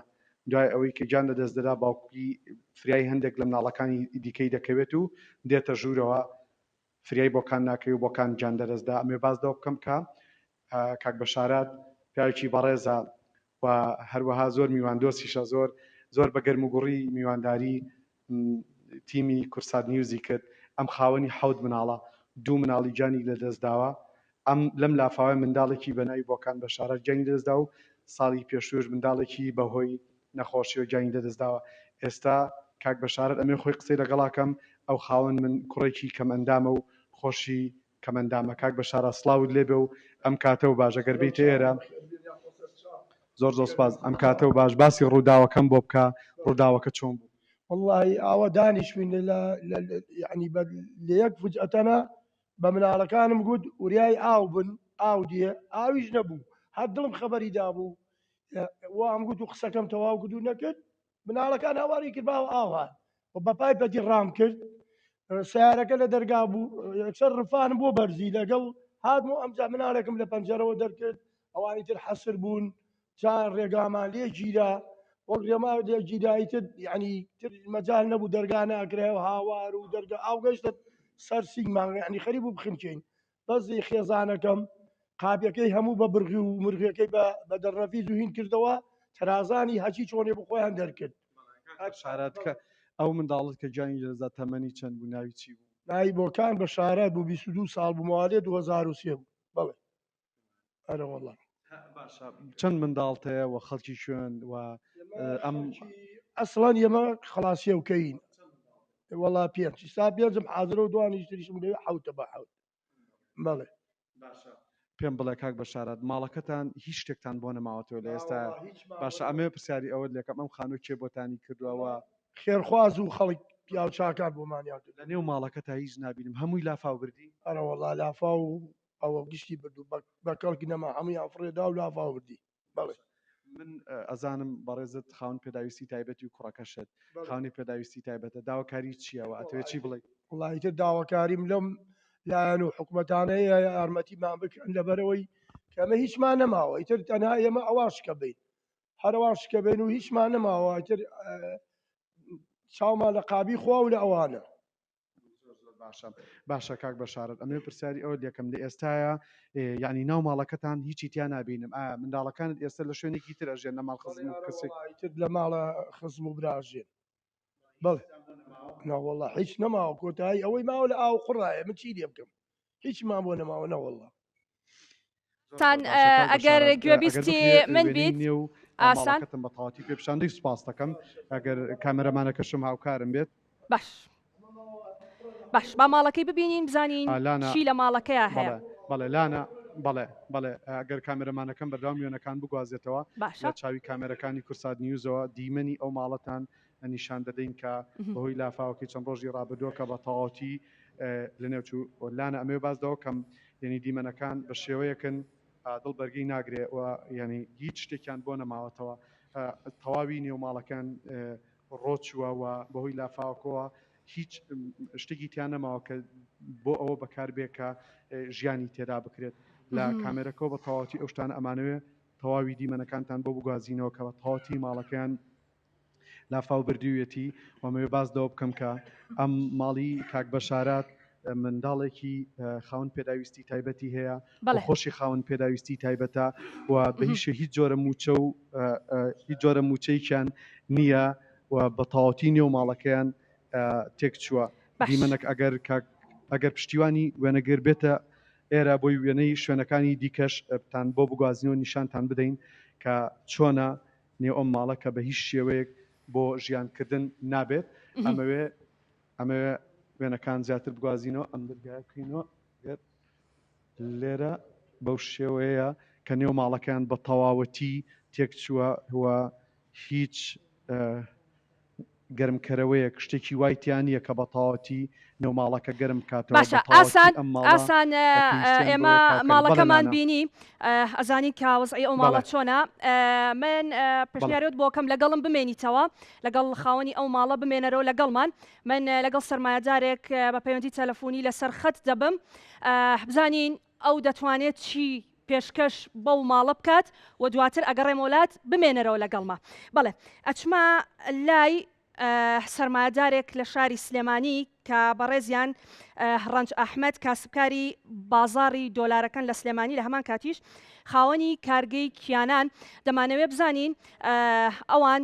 دوای ئەوەی کە گیان لەدەست دەدا باوکی فریای هەندێک لە مناڵەکانی دیکەی دەکەوێت و دێتە ژوورەوە فریای بۆکان ناکەی و بۆکان گیان لەدەستدا ئەمێ بازدەوە بکەم کە کاک بەشارات پیاوێکی بەڕێزە و هەروەها زۆر میواندۆسیشە زۆر بە گەرموگوڕی میوانداری تیمی کورسات نیوزی کرد ئەم خاوەنی حەوت مناڵە دوو مناڵی گیانی لەدەستداوە ئەم لەم لافاوە منداڵێکی بەناوی بۆکان بەشارات گیانی لەدەستدا و ساڵی پێشوش منداڵێکی بەهۆی نەخۆشی و گیانی لەدەستداوە ئێستا کاک بەشارەت ئەمێ خۆی قسەی لەگەڵاکەم ئەو خاوەن من کوڕێکی کەمەندامە و خۆشی کەمەندامە کاک بەشارە سڵاوت لێبێ و ئەم کاتە و باشە گەربیت ئێرە زۆر سپاس ئەم کاتە و باش باسی ڕووداوەکەم بۆ بکە ڕووداوەکە چۆن بوو والله ئاوە دانیشتین یعنی لە یەک فجئەتەنە بە مناڵەکانم گوت وریای ئاو بن ئاو دیێ ئاویش نەبوو هەر دڵم خەبەری دابوو وام گوت و قسەکەم تەواو گدو نەکرد مناڵەکان هاواری کرد باو ئاوان بەپای پەتی ڕام کرد سیارەکە لە دەرگا بوو یەکسەر ڕفانم بۆ بەرزی لەگەڵ هاتم و ئەمجا مناڵێکم لە پەنجەرەوە دەرکرد ئەوانی تر حەسر بوون جار ڕێگامان لێ گیرا وەک ڕێما لێ گیرایی تر یعنی مەجال نەبوو دەرگا ناکرێەوە هاوار و دەرگا ئاو گەشتە سەر سینگمان ینی خەریب بوو بخنکەین بەزی خێزانەکەم قاپیەکەی هەموو بە برغی و مرغەکەی بە دەرنەفیز و هین کردەوە تەرازانی هەچی چۆنێ بخۆیان دەرکرد شارەتکە ئەو منداڵت کە گیانی لەدەستدا تەمەنی چەند بوو ناوی چی بوو ناوی بۆکان بەشارەت بوو 22 ساڵ بوو ماوەڵێ 2003 بوو بەڵێ ئەرە وەڵڵا چەند منداڵتەیە و خەڵکی شوێن و ئەم ئەسڵان ئێمە خلاصیەوکەین وەڵا پێنج سا پێنجم حاضرە و دوانی تریشم لەوێ حەوتە بە حەوت بەڵێ پێم بڵێ کاک بەشارەت ماڵەکەتان هیچ شتێکتان بۆ نەماوەتەوە لە ئێستا باشە ئەمێ پرسیاری ئەوە لەکەم ئەم خانوو کێ بۆتانی کردووەوە خێرخواز و خەڵک پیاو چاکان بۆمانیان کرد لە نێو ماڵەکە تا هیچ نبینم هەمووی لافاو بردی ئەرە وەڵا لافا و ئەوە گشتی بردو بە کەڵکی نەما هەمووی ئەفرێدا و لافاو بردی بەڵێ من ئەزانم بەڕێزت خاون پێداویستی تایبەتی و کوڕەکەشت خاونی پێداویستی تایبەتە داواکاری چیەوە ئەتوێت چی بڵێ وڵایتر داواکاریم لەم لایەن و حکوومەتانەیە یارمەتیمان بکەن لەبەرەوەی کەمە هیچمان نەماوە ئیتر تەنها ئێمە ئەواشکە بین هەرواشکە بین و هیچمان نەماوە ئیتر چاومان لە قابی خوا و لە ئەوانە باشە کاک بەشارەت ئەمێ پرسیاری ئەوە یەکەم لە ئێستاە یعنی ناو ماڵەکەتان هیچی تیان نبینم منداڵەکانت ئێستا لە شوێنێکی تر ئەژێن نە ماڵ خزم و کەسێک تر لە ماڵە خزم و براژێن بەڵێ ناوەڵا هیچ نەماوە کۆتایی ئەوەی ماوە لە ئاو قوڕایە من چی لێ بکەم هیچمان بۆ نەماوە نەوەڵا تان ئەگەر گوێبیستی من بیت ئاسان ماڵەکەتم بە تەواتی پێپشاندەی سوپاس دەکەم ئەگەر کامێرەمانەکەشم هاوکارم بێت باش با ماڵەکەی ببینین بزانین چی لە ماڵەکەیە هەیە بەڵێ لانا بەڵێ ئەگەر کامێرەمانەکەم بەردەوام وێنەکان بگوازێتەوە لە چاوی کامێرەکانی کورسات نیوزەوە دیمەنی ئەو ماڵەتان نیشان دەدەین کە بەهۆی لافاوەکی چەند ڕۆژی ڕابردووە کە بە تەواتی لە نێوچوو لانا ئەمێ بازدەوە کەم یعنی دیمەنەکان بە شێوەیەکن دڵ بەرگی ناگرێ و ینی هیچ شتێکیان بۆ نەماوەتەوە تەواوی نێوماڵەکان ڕۆچووە و بەهۆی لافاوەکەوە هیچ شتێکی تیان نەماوە کە بۆ ئەوە بەکاربێ کە ژیانی تێدا بکرێت لە کامێرەکەەوە بە تەواتی ئەو شتانە ئەمانوێ تەواوی دیمەنەکانتان بۆ بگوازینەوە کە بە تەواتی ماڵەکەیان لافاو بردوویەتی ومەوێ بازدەوە بکەم کە ئەم ماڵی کاک بەشارات منداڵێکی خاون پێداویستی تایبەتی هەیە خۆشی خاون پێداویستی تایبەتە و بە هیچ جۆرە موچە و هیچ جۆرە موچەیکیان نییە و بە تەواتی نێو ماڵەکەیان تێک چووە دیمەنێک ئەگەر پشتیوانی وێنەگر بێتە ئێرە بۆی وێنەی شوێنەکانی دیکەش تان بۆ بگوازنەوە نیشانتان بدەین کە چۆنە نێو ئەم ماڵە کە بە هیچ شێوەیەک بۆ ژیانکردن نابێت ئەمەوێ وێنەکان زیاتر بگوازینەوە ئەم دەرگایەکەینەوە لێرە بەو شێوەیە کە نێو ماڵەکان بە تەواوەتی تێک چووە هو هیچ گەرمکەرەوەیەک شتێکی وایتیانە کە بە تەواتی نێوماڵەکە گەرم کاتەوە باشە ئاسان ئێمە ماڵەکەمان بینی ئەزانی کاوەزئی ئەو ماڵە چۆنە من پشتیارێت بۆکەم لەگەڵم بمێنیتەوە لەگەڵ خاوەنی ئەو ماڵە بمێنەرەوە لەگەڵمان من لەگەڵ سەرمایه‌دارێک بە پەیوەندی تەلەفۆنی لەسەر خەت دەبم بزانین ئەو دەتوانێت چی پێشکەش بەو ماڵە بکات و دواتر ئەگەڕێ وڵات بمێنەرەوە لەگەڵما بەڵێ ئەچما لای سەرمایه‌دارێک لە شاری سلێمانی کە بەڕێزیان ڕەنج ئەحمەد کاسبکاری بازاڕی دۆلارەکان لە سلێمانی لە هەمان کاتیش خاوەنی کارگەی کیانان دەمانەوێت بزانین ئەوان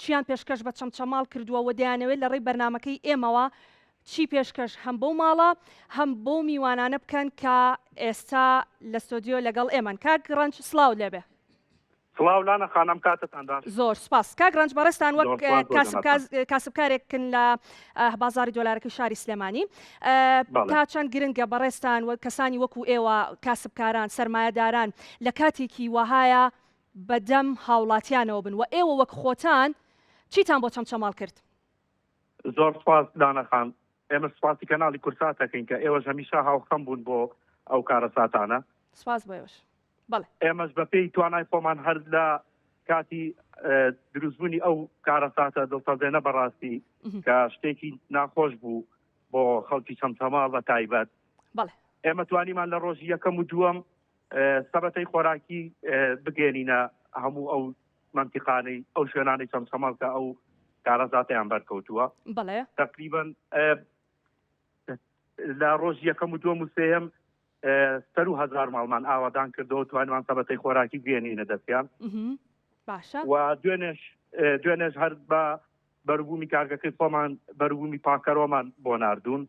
چیان پێشکەش بە چەمچەماڵ کردووە و دەیانەوێت لە ڕێی بەرنمەکەی ئێمەوە چی پێشکەش هەم بەو ماڵە هەم بۆ میوانانە بکەن کە ئێستا لە ستۆدیۆ لەگەڵ ئێمەن کاک ڕەنج سڵاو لێبێ سڵاولانە خانم کاتتاندان زۆر سپاس کاک ڕەنج بەڕێستان وەک کاسبکارێکن لە بازاری دۆلارەکەی شاری سلێمانی تا چەند گرنگە بەڕێستان و کەسانی وەکو ئێوە کاسبکاران سەرمایه‌داران لە کاتێکی وەهایە بەدەم هاوڵاتیانەوە بن و ئێوە وەک خۆتان چیتان بۆ چەمچەماڵ کرد زۆر سپاس دانەخان ئێمە سپاسی کەناڵی کورساتەکەین کە ئێوەش هەمیشە هاوخەم بوون بۆ ئەو کارە ساتانە سپاس بۆش ئێمەش بەپێی توانای خۆمان هەر لە کاتی دروستبوونی ئەو کارەساتە دڵتەزێنە بەڕاستی کە شتێکی ناخۆش بوو بۆ خەڵکی چەمچەماڵ بە تایبەت ئێمە توانیمان لە ڕۆژی یەکەم و دووەم سەبەتەی خۆراکی بگەێنینە هەموو ئەو منتیقانەی ئەو شوێنانی چەمچەماڵ کە ئەو کارەزاتیان بەرکەوتووە تقریبا لە ڕۆژی یەکەم و دووەم و سێم 100,000 ماڵمان ئاوادان کردەوە توانمان سەبەتەی خۆراکی بگەێنینە دەستیان و دوێنێش هەر بە بەربوومی کارگەکەی خۆمان بەربوومی پاکەرۆمان بۆ ناردوون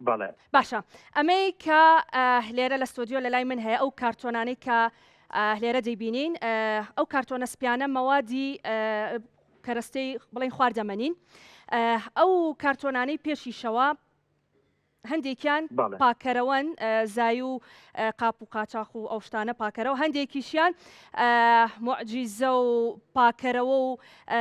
بەڵێ باشە ئەمەی کە لێرە لە ستۆدیۆ لە لای من هەیە ئەو کارتۆنانەی کە لێرە دەیبینین ئەو کارتۆنە سپیانە مەوادی کەرەستەی بڵین خواردەمەنین ئەو کارتۆنانەی پێشیشەوە هەندێکیان پاکەرەوەن زای و قاپ و قاچاق و ئەو شتانە پاکەرەوە هەندێکیشیان معجیزە و پاکەرەوە و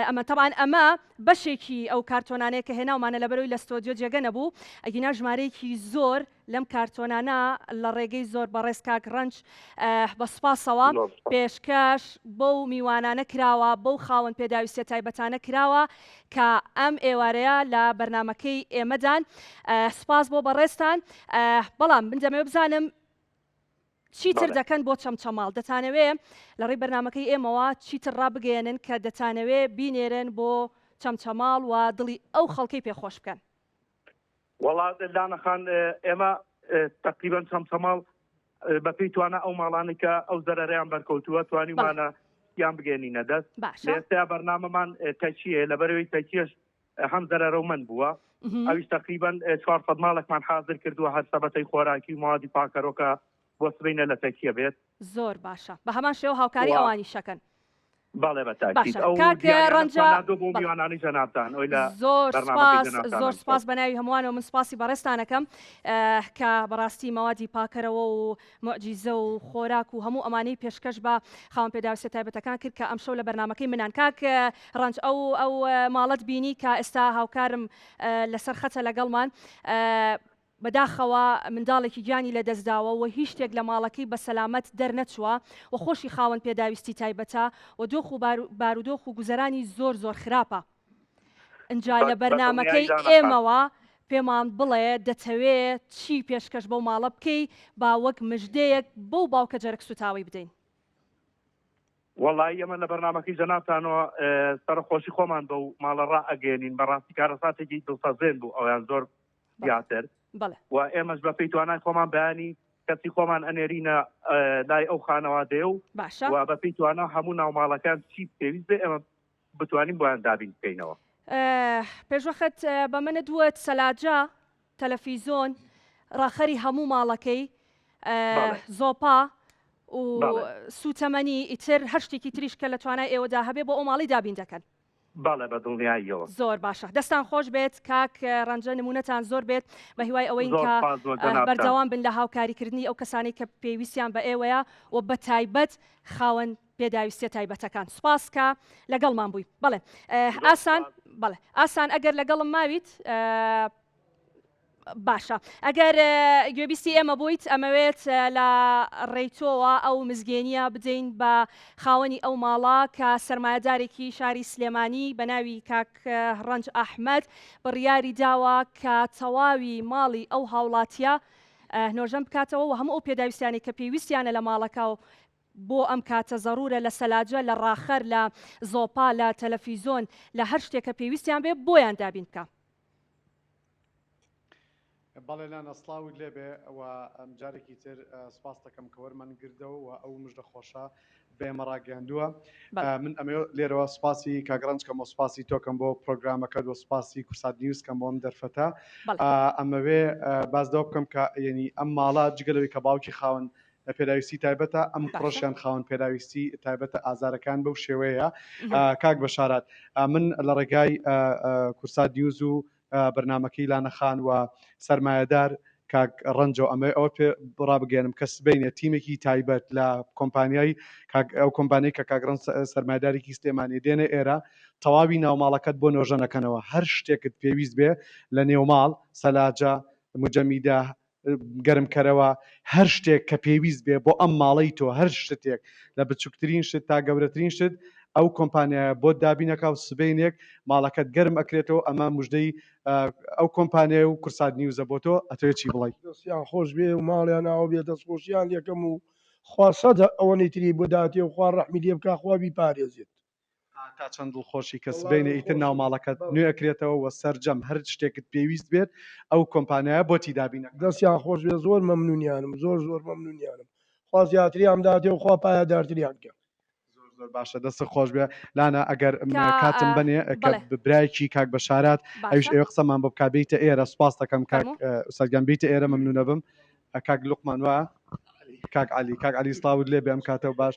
ئەمە تەبان ئەمە بەشێکی ئەو کارتۆنانەیە کە هێناومانە لەبەرەوەی لە ستۆدیۆ جێگە نەبوو ئەگینا ژمارەیەکی زۆر لەم کارتۆنانە لە ڕێگەی زۆر بەڕێز کاک ڕەنج بە سوپاسەوە پێشکەش بەو میوانانە کراوە بەو خاوەن پێداویستە تایبەتانە کراوە کە ئەم ئێوارەیە لە بەرنمەکەی ئێمەدان سپاس بۆ بەڕێستان بەڵام من دەمەوێت بزانم چیتر دەکەن بۆ چەمچەماڵ دەتانەوێت لە ڕێی بەرنمەکەی ئێمەوە چیتر ڕابگەێنن کە دەتانەوێت بینێرن بۆ چەمچەماڵ و دڵی ئەو خەڵکەی پێخۆش بکەن وەڵا دانەخان ئێمە تقریبا چەمچەماڵ بەپێی توانە ئەو ماڵانی کە ئەو زەرەرەیان بەرکەوتووە توانیمانە یان بگەێنینە دەست لێستا بەرنامەمان تەچیە لەبەرەوەی تەچیەش هەم زەرەرەومەند بووە ئەویش تقریبا 400 ماڵێکمان حاضر کردووە هەر سەبەتەی خۆراکی موادی پاکەرۆکە بۆ بۆ سبەینە لە تەکیە بێت. زۆر باشە بە هەمان شێوە هاوکاری ئەوانی شەکەن. باڵێ بە تاکید ئەو بۆ میوانانی جەنابتان ئەوی لە زۆر سپاس بە ناوی هەمووانەوە من سپاسی بەڕێستانەکەم کە بەڕاستی مەوادی پاکەرەوە و مۆجیزە و خۆراک و هەموو ئەمانەی پێشکەش بە خاوەن پێداویستە تایبەتەکان کرد کە ئەم شەو لە بەرنامەکەی منان کاک ڕەنج ئەو ماڵەت بینی کە ئێستا هاوکارم لەسەر خەتە لەگەڵمان بەداخەوە منداڵێکی گیانی لە دەستداوە و هیچ شتێک لە ماڵەکەی بە سەلامەت دەرنەچووە و خۆشی خاوەن پێداویستی تایبەتە و دۆخ و بارودۆخ و گوزەرانی زۆر خراپە. ئەنجا لە بەرنامەکەی ئێمەوە پێمان بڵێ دەتەوێت چی پێشکەش بەو ماڵە بکەی با وەک مژدەیەک بەو باوکە جەرەک سوتاوی بدەین. وەڵی ئەمە لە بەرنامەکەی جەنابتانەوە سەرخۆشی خۆمان بەو ماڵە ڕائەگەێنین بەڕاستی کارەساتێکی دڵسەزێن بوو ئەویان زۆر زیاتر و ئێمەش بە پێی توانای خۆمان بەیانی کەسی خۆمان ئەنێرینە لای ئەو خانەوادەیە و بە پێی توانە هەموو ناوماڵەکان چی پێویست بێ ئێمە بتوانین بۆیان دابین بکەینەوە. پێشوەخت بە منە دووەت سەلاجە تەلەڤیزۆن ڕاخەری هەموو ماڵەکەی زۆپا و سوتەمەنی ئیتر هەر شتێکی تریش کە لە توانای ئێوەدا هەبێ بۆ ئەو ماڵی دابین دەکەن. باڵێ بە دڵنیاییەوە زۆر باشە دەستان خۆش بێت کاک ڕەنجە نمونەتان زۆر بێت بە هیوای ئەوەی کە بەردەوام بن لە هاوکاریکردنی ئەو کەسانی کە پێویستیان بە ئێوەیە و بە تایبەت خاوەن پێداویستە تایبەتەکان سوپاس کە لەگەڵمان بووی. بەڵێ ئاسان ئەگەر لەگەڵم ماویت باشە ئەگەر گوێبیستی ئێمە بوویت ئەمەوێت لە ڕێیتۆوە ئەو مزگەێنیە بدەین بە خاوەنی ئەو ماڵە کە سەرمایەدارێکی شاری سلێمانی بە ناوی کاک ڕەنج ئەحمەد بڕیاری داوە کە تەواوی ماڵی ئەو هاوڵاتیە نۆژەم بکاتەوە و هەموو ئەو پێداویستیانی کە پێویستیانە لە ماڵەکە و بۆ ئەم کاتە زەڕورە لە سەلاجە لە ڕاخەر لە زۆپا لە تەلەڤیزۆن لە هەر شتێکە پێویستیان بێ بۆیان دابین بکە. بەڵێ لانا سڵاوت لێبێ و ئەم جارێکی تر سپاس دەکەم کە وەرمان گردەوە و ئەو مژدە خۆشە بێمە ڕاگەاندووە. من ئەمێ لێرەوە سپاسی کاگڕنجکەم و سپاسی تۆکەم بۆ پرۆگرامەکە و سپاسی کورسات نیوزکەم بۆم دەرفەتە ئەمەوێ بازدەوە بکەم کە ینی ئەم ماڵە جگەلەوەی کە باوکی خاون لە پێداویستی تایبەتە ئەم پرۆشیان خاون پێداویستی تایبەتە ئازارەکان بەو شێوەیە. کاک بەشارات من لە ڕێگای کورسات نیوز و بەرنمەکەی لانەخان و سەرمایەدار کاک ڕەنجۆ ئەمە ئەوە پێ ڕابگەێنم کە سبینە تیمێکی تایبەت لە کۆمپانیای ئەو کۆمپانیای کە کاگڕن سەرمایدارێکی سلێمانی دێنە ئێرە تەواوی ناوماڵەکەت بۆ نۆژەنەکەنەوە هەر شتێکت پێویست بێ لە نێوماڵ سەلاجە مجەمیدا گەرمکەرەوە هەر شتێک کە پێویست بێ بۆ ئەم ماڵی تۆ هەر شتێک لە بچووکترین شت تا گەورەترین شت ئەو کۆمپانیایە بۆ دابینەکە و سبینێک ماڵەکەت گەرم ئەکرێتەوە ئەمە مژدەی ئەو کۆمپانیای و کورسات نیوزە بۆ تۆ ئەتوێت چی بڵی دەستیان خۆش بێ و ماڵیان ناوە بێ دەستخۆشییان یەکەم و خواسەدە ئەوەی تری بۆ داتێ و خوار ڕەحمی لێ بکە خوابی پارێزێت تا چەند دڵخۆشی کە سبینە ئیتر ناو ماڵەکەت نوێ ئەکرێتەوە و سەرجەم هەر شتێکت پێویست بێت ئەو کۆمپانیایە بۆتی دابینەکە دەستیان خۆش بێ زۆر مەمنونیانم زۆر مەمنونیانم خوا زیاتری ئەم داتێ و خوا پایەدارتریان کە زۆر باشە دەست خۆش بێ لانا ئەگەر کاتم بنێ برایکی کاک بەشارات ئەوش ئێوە قسەمان بۆ بکبیتە ئێرە سپاس دەکەم سەرگەم بیتە ئێرە مەمنونە بم کاک لوقمان وە کاک علی سڵاوت لێ بێ ئەم کاتەوە باش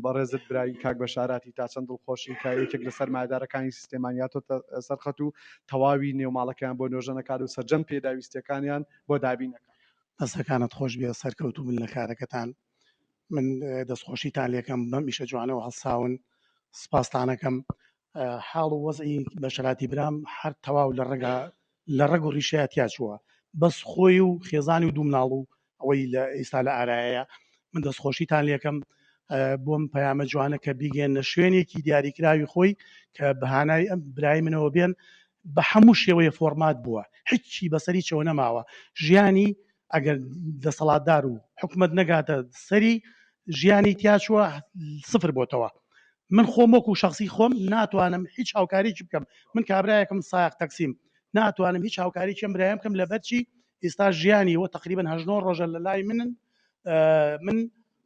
بەڕێزت برایی کاک بەشاراتی تا چەند دڵخۆشی کایەکێک لە سەرمایەدارەکانی سیستێمانیاتۆ سەرخەت و تەواوی نێوماڵەکەیان بۆ نۆژەنەکات و سەرجەم پێداویستەکانیان بۆ دابینەکە دەستەکانت خۆش بێ سەرکەوتو بن لە کارەکەتان من دەستخۆشیتان لێکم بەم ئیشە جوانەوە هەڵساون سپاستانەکەم حاڵ و وەزئی بەشەراتی برام هەر تەواو لە ڕێگ و ڕیشەیە چووە بەس خۆی و خێزانی و دوو مناڵ و ئەوەی لە ئێستا لە ئارایەیە من دەستخۆشیتان لێکم بۆم پەیامە جوانە کە بیگەێنە شوێنێکی دیاریکراوی خۆی کە بەهانای ئەم برای منەوە بێن بە هەموو شێوەیە فۆرمات بووە هیچی بەسەری چەوە نەماوە ژیانی ئەگەر دەسەڵاتدار و حکومت نەگاتە سەری ژیانی تیاچووە سفر بۆتەوە من خۆم وەکو شخصی خۆم ناتوانم هیچ هاوکاریی بکەم من کابرایەکم سایق تەکسیم ناتوانم هیچ هاوکاریی برایم بکەم لەبەرچی ئێستا ژیانی وە تقریبا 19 ڕۆژە لە لای من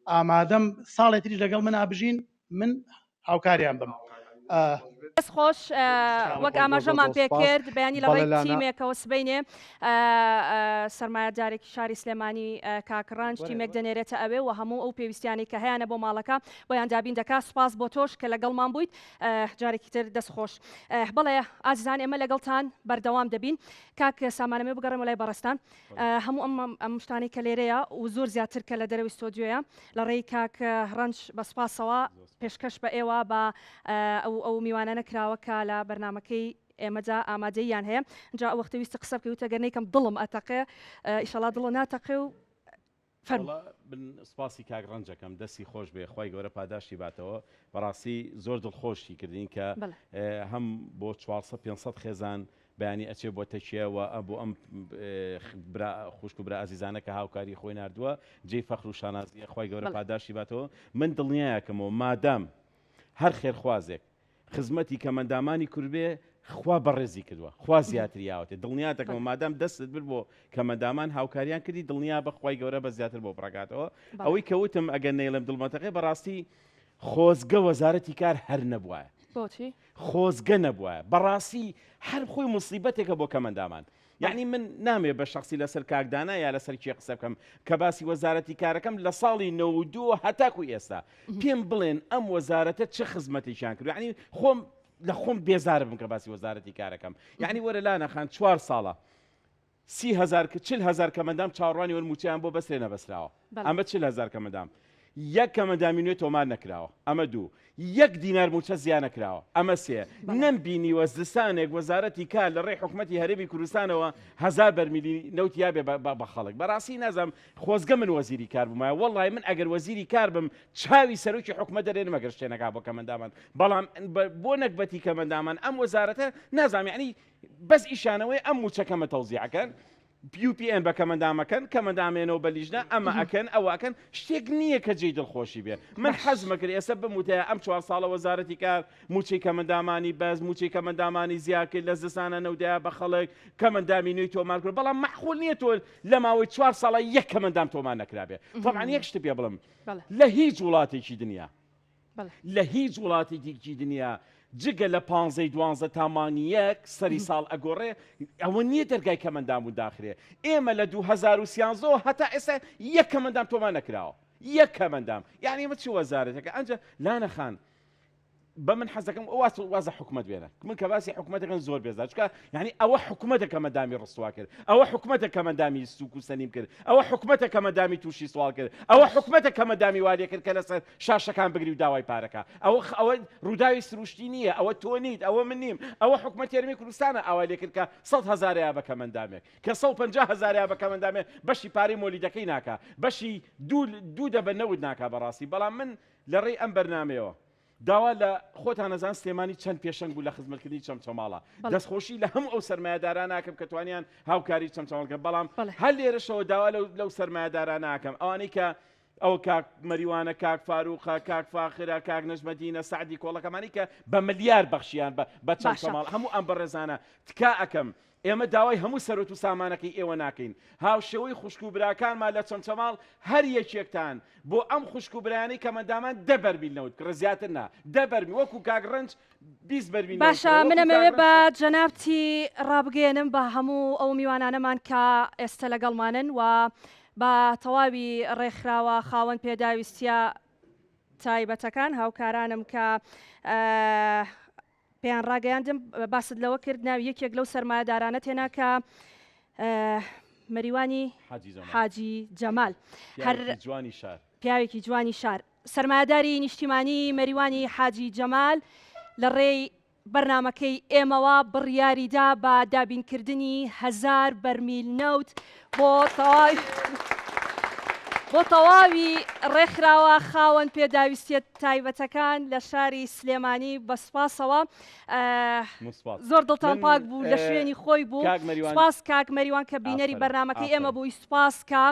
ئامادەم ساڵێتری لەگەڵ من ئابژین من هاوکاریان بم دەست خۆش وەک ئاماژەمان پێکرد بەیانی لە ڕێی بەڵێ تیمێکەوە سبەینێ سەرمایەدارێکی شاری سلێمانی کاکڕانج تیمێک دەنێرێتە ئەوێ و هەموو ئەو پێویستیانی کە هەیەە بۆ ماڵەکە بۆیان دابین دەکا سوپاس بۆ تۆش کە لەگەڵمان بوویت جارێکی تر دەست خۆش بەڵێ ئازیزان ئێمە لەگەڵتان بەردەوام دەبین کاک سامانەمێ بگەڕێمە لای بەڕستان هەموو ئەم شتانی کە لێرەیە و زۆر زیاتر کە لە دەرەوەی ستۆدیۆیە لە ڕێی کاک ڕەنج بە سوپاسەوە پێشکەش بە ئێوە بە ئەو میوانە نەکراوە کە لە بەرنمەکەی ئێمەجا ئامادەیان هەیە جا وەختەویستە قسە بکەوتە گەرنەیەکەم دڵم ئەتەقێ ئیشەڵا دڵە ناتەقێ و سپاسی کاک ڕەنجەکەم دەستی خۆش بێ خی گەورە پاداشتی باتەوە بەڕاستی زۆر دڵخۆشی کردین کە هەم بۆ 400 خێزان بەیانی ئەچێ بۆ تەکیەوە بۆ ئەم خوشک و برا ئازیزانە کە هاوکاری خۆی نردووە جێی فەخر و شانازیە خی گەورە پاداشتی باتەوە من دڵنیایەکەمەوە مادام هەر خێرخوازێک خزمەتی کەمەندامانی کوربێ خوا بەڕێزی کردووە خوا زیاتریاوەێ دڵنیاتەکەم مادام دەستت بر بۆ کەمەندامان هاوکاریان کردی دڵنیا بەخوای گەورە بە زیاتر بۆ بڕگاتەوە ئەوەی کەوتم ئەگەر نەیڵم دڵمەتەقی بەڕاستی خۆزگە وەزارەتی کار هەر نەبووە خۆزگە نەبووە بەڕاستی هەر خۆی مصیبەتێکە بۆ کەمەندامان یعنی من نامێ بە شخصی لەسەر کاکدانا یا لەسەر کێ قسە بکەم کە باسی وەزارەتی کارەکەم لە ساڵی 92 هەتاکو ئێستا پێم بڵێن ئەم وەزارەتە چه خزمەتێکیان کرد یعنی خۆم لە خۆم بێزار بم کە باسی وەزارەتی کارەکەم یعنی وەرە لانەخان 4 ساڵە 40,000 کەمەندام چاوەڕوانی وەرموچیان بۆ بەسرێ نەبەسراوە ئەمە 40,000 کەمەندام یەک کەمەندامی نوێ تۆمار نەکراوە ئەمە 2 یەک دینار موچە زیان نەکراوە ئەمە 3 نەمبینیوە زستانێک وەزارەتی کار لە ڕێی حکوومەتی هەرێمی کوردستانەوە 1000 بەرمیلی نەوتیا بێ بە خەڵک بەڕاستی نازەم خۆزگە من وەزیری کار بوومایە وەڵڵای من ئەگەر وەزیری کار بم چاوی سەرۆکی حکوومەت دەرێنمە گەر شتێنەکا بۆ کەمەندامان بەڵام بۆ نەکبەتی کەمەندامان ئەم وەزارەتە نازانم یعنی بەس ئیشانەوەی ئەم موچەکەمە تەوزیعەکەن PUPN بە کەمەندامەکەن کەمەندامێنەوە بە لیژنە ئەمە ئەکەن ئەوەکەن شتێک نییە کە جێی دڵخۆشی بێ من حەزمەکرد ئێستا بموتەیە ئەم 4 ساڵە وەزارەتی کار موچەی کەمەندامانی بەز موچەی کەمەندامانی زیاکرد لە زستانە نەودەیە بە خەڵک کەمەندامی نوێی تۆمار کرد بەڵام مەحخول نییە تۆ لە ماوەی 4 ساڵە یەک کەمەندام تۆمان نەکرابێ طبعاً یەک شت پێ بڵم لە هیچ وڵاتێکی دنیا لە هیچ وڵاتێکی دنیا جگە لە 15 تامانیەک سەری ساڵ ئەگۆڕێ ئەوە نییە دەرگای کەمەندام و داخرێ ئێمە لە 2013 هەتا ئێستا یەک کەمەندام تۆمان نەکراوە یەک کەمەندام یعنی ئمە چی وەزارەتەکە ئەنجە لانەخان بە من حەزەکەم وازە حکوومەت بێنە من کە باسی حکوومەتەکەن زۆر بێزار چکە یعنی ئەوە حکوومەتە کەمەندامی ڕستوا کرد ئەوە حکوومەتە کەمەندامی سووک و سەنیم کرد ئەوە حکوومەتە کەمەندامی تووشی سوال کرد ئەوە حکوومەتە کەمەندامی واریە کرد کە لەسەر شاشەکان بگری و داوای پارەکە ئەوە ڕووداوی سروشتی نییە ئەوە تۆ نیت ئەوە من نیم ئەوە حکوومەتی هەرێمی کوردستانە ئەوە لێ کرد کە 100,000 یا بە کەمەندامێک کە 150,000 یا بە کەمەندامێک بەشی پارەی مۆلیدەکەی ناکا بەشی دوو دەبە نەود ناکا بەڕاستی بەڵام من لە ڕێی ئەم بەرنامەیەوە داوا لە خۆتان نەزان سلێمانی چەند پێشەنگ بوو لە خزمەتکردنی چەمچەماڵە دەستخۆشی لە هەموو ئەو سەرمایه‌داران ناکەم کە توانیان هاوکاری چەمچەماڵکە بەڵام هەر لێرەشەوە داوا لەو سەرمایه‌داران ناکەم ئەوانەی کە ئەو کاک مەریوانە کاک فاروقە کاک فاخرە کاک نەژمەدینە سعدی کۆڵەکەمانی کە بە ملیار بەخشیان بە چەمچەماڵ هەموو ئەم بەڕێزانە تکا ئەەکەم ئێمە داوای هەموو سەرۆت و سامانەکەی ئێوە ناکەین هاوشێوەی خوشک و براکانمان لە چەمچەماڵ هەر یەکێکتان بۆ ئەم خوشک و برایانەی کەمەندامان 10 بەرمیل نەوت کڕ زیاتر نا 10 بەرمی وەکو کاک ڕەنج 20 بەرمیل باشە منەمەوێ بە جەنابتی ڕابگەێنم بە هەموو ئەو میوانانەمان کە ئێستا لەگەڵمانن و بە تەواوی ڕێکخراوە خاوەن پێداویستە تایبەتەکان هاوکارانم کە پێیان ڕاگەیاندم باست لەوە کرد ناوی یەکێک لەو سەرمایه‌دارانە تێنا کە مەریوانی حاجی جەمال پیاوێکی جوانی شار سەرمایه‌داری نیشتیمانی مەریوانی حاجی جەمال لە ڕێی بەرنمەکەی ئێمەوە بڕیاریدا بە دابینکردنی 1000 بەرمیل نەوت بۆ تەواوی ڕێکخراوە خاوەن پێداویستێت تایبەتەکان لە شاری سلێمانی بە سوپاسەوە زۆر دڵتان پاک بوو لە شوێنی خۆی بوو سوپاس کاک مەریوان کە بینەری بەرنمەکەی ئێمە بووی سوپاس کە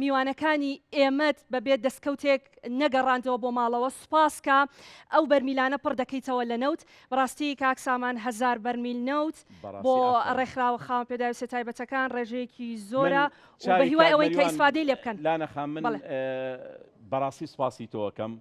میوانەکانی ئێمەت بەبێت دەستکەوتێک نەگەڕاندەوە بۆ ماڵەوە سوپاس کە ئەو بەرمیلانە پڕ دەکەیتەوە لە نەوت بەڕاستی کاک سامان 1000 بەرمیل نەوت بۆ ڕێکخراوە خاوەن پێداویستێت تایبەتەکان ڕێژەیەکی زۆرە و بە هیوای ئەوەی کە ئیسفادەی لێ بکەن من بەڕاستی سوپاسی تۆکەم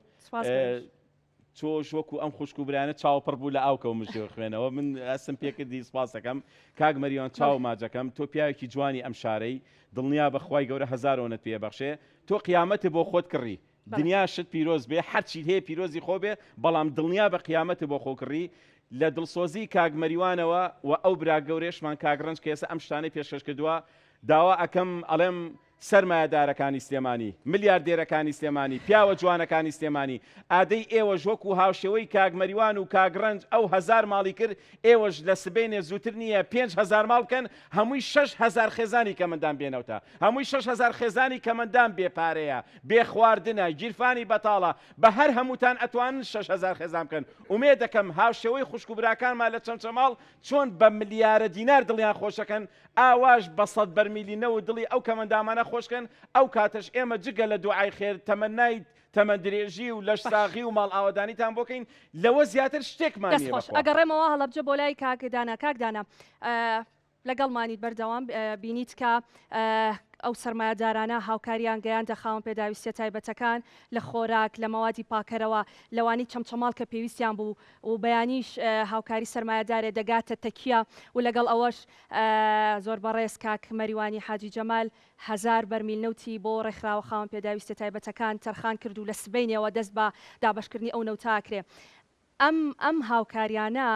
تۆش وەکو ئەم خوشک و برانە چاوپڕ بوو لە ئاوکە و مژێ خوێنەوە من ئەسم پێکردی سپاس دەکەم کاک مەریوان چاو ماجەکەم تۆ پیاوێکی جوانی ئەم شارەی دڵنیا بەخوای گەورە هەزارۆنت پێبەخشێ تۆ قیامەتە بۆ خۆت کڕی دنیا شت پیرۆز بێ هەرچیت هەیە پیرۆزی خۆ بێ بەڵام دڵنیا بە قیامەتە بۆ خۆکڕی لە دڵسۆزی کاک مەریوانەوە و ئەو برا گەورێشمان کاگڕنج کە ئێستا ئەم شتانەی پێشکەش کردووە داوا ئەکەم ئەڵێم سەرمایەدارەکانی سلێمانی ملیاردێرەکانی سلێمانی پیاوە جوانەکانی سلێمانی ئادەی ئێوەش وەکو هاوشێوەی کاک مەریوان و کاگڕنج ئەو 1000 ماڵی کرد ئێوەش لە سبەینێ زووتر نییە 5,000 ماڵ بکەن هەمووی 6,000 خێزانی کەمەندان بێنەوەتە هەمووی 6,000 خێزانی کەمەندان بێپارەیە بێ خواردنە گیرفانی بەتاڵە بە هەر هەمووتان ئەتوانن 6,000 خێزان بکەن ومێ دەکەم هاوشێوەی خوشک و براکانمان لە چەمچەماڵ چۆن بە ملیارە دینار دڵیان خۆشەکەن ئاواش بە 100 بەرمیلی نەوت دڵی ئەو کەمەندامانە خۆشکەن ئەو کاتەش ئێمە جگە لە دوعای خێر تەمەنای تەمەندرێژی و لەش ساغی و ماڵ ئاوادانیتان بۆکەین لەوە زیاتر شتێکمان دەستخۆش ئەگەڕێمەوە هەڵەبجە بۆ لای کاکدانە کاکدانە لەگەڵمانیت بەردەوام بینیت کە ئەو سەرمایەدارانە هاوکاریان گەیاندە خاوەن پێداویستیە تایبەتەکان لە خۆراک لە مەوادی پاکەرەوە لەوانی چەمچەماڵ کە پێویستیان بوو و بەیانیش هاوکاری سەرمایەدارێ دەگاتە تەکیە و لەگەڵ ئەوەش زۆر بەڕێز کاک مەریوانی حاجی جەمال 1000 بەرمیل نەوتی بۆ ڕێکخراوە خاوەن پێداویستیە تایبەتەکان تەرخان کرد و لە سبەینەوە دەست بە دابەشکردنی ئەو نەوتاکرێ ئەم هاوکاریانە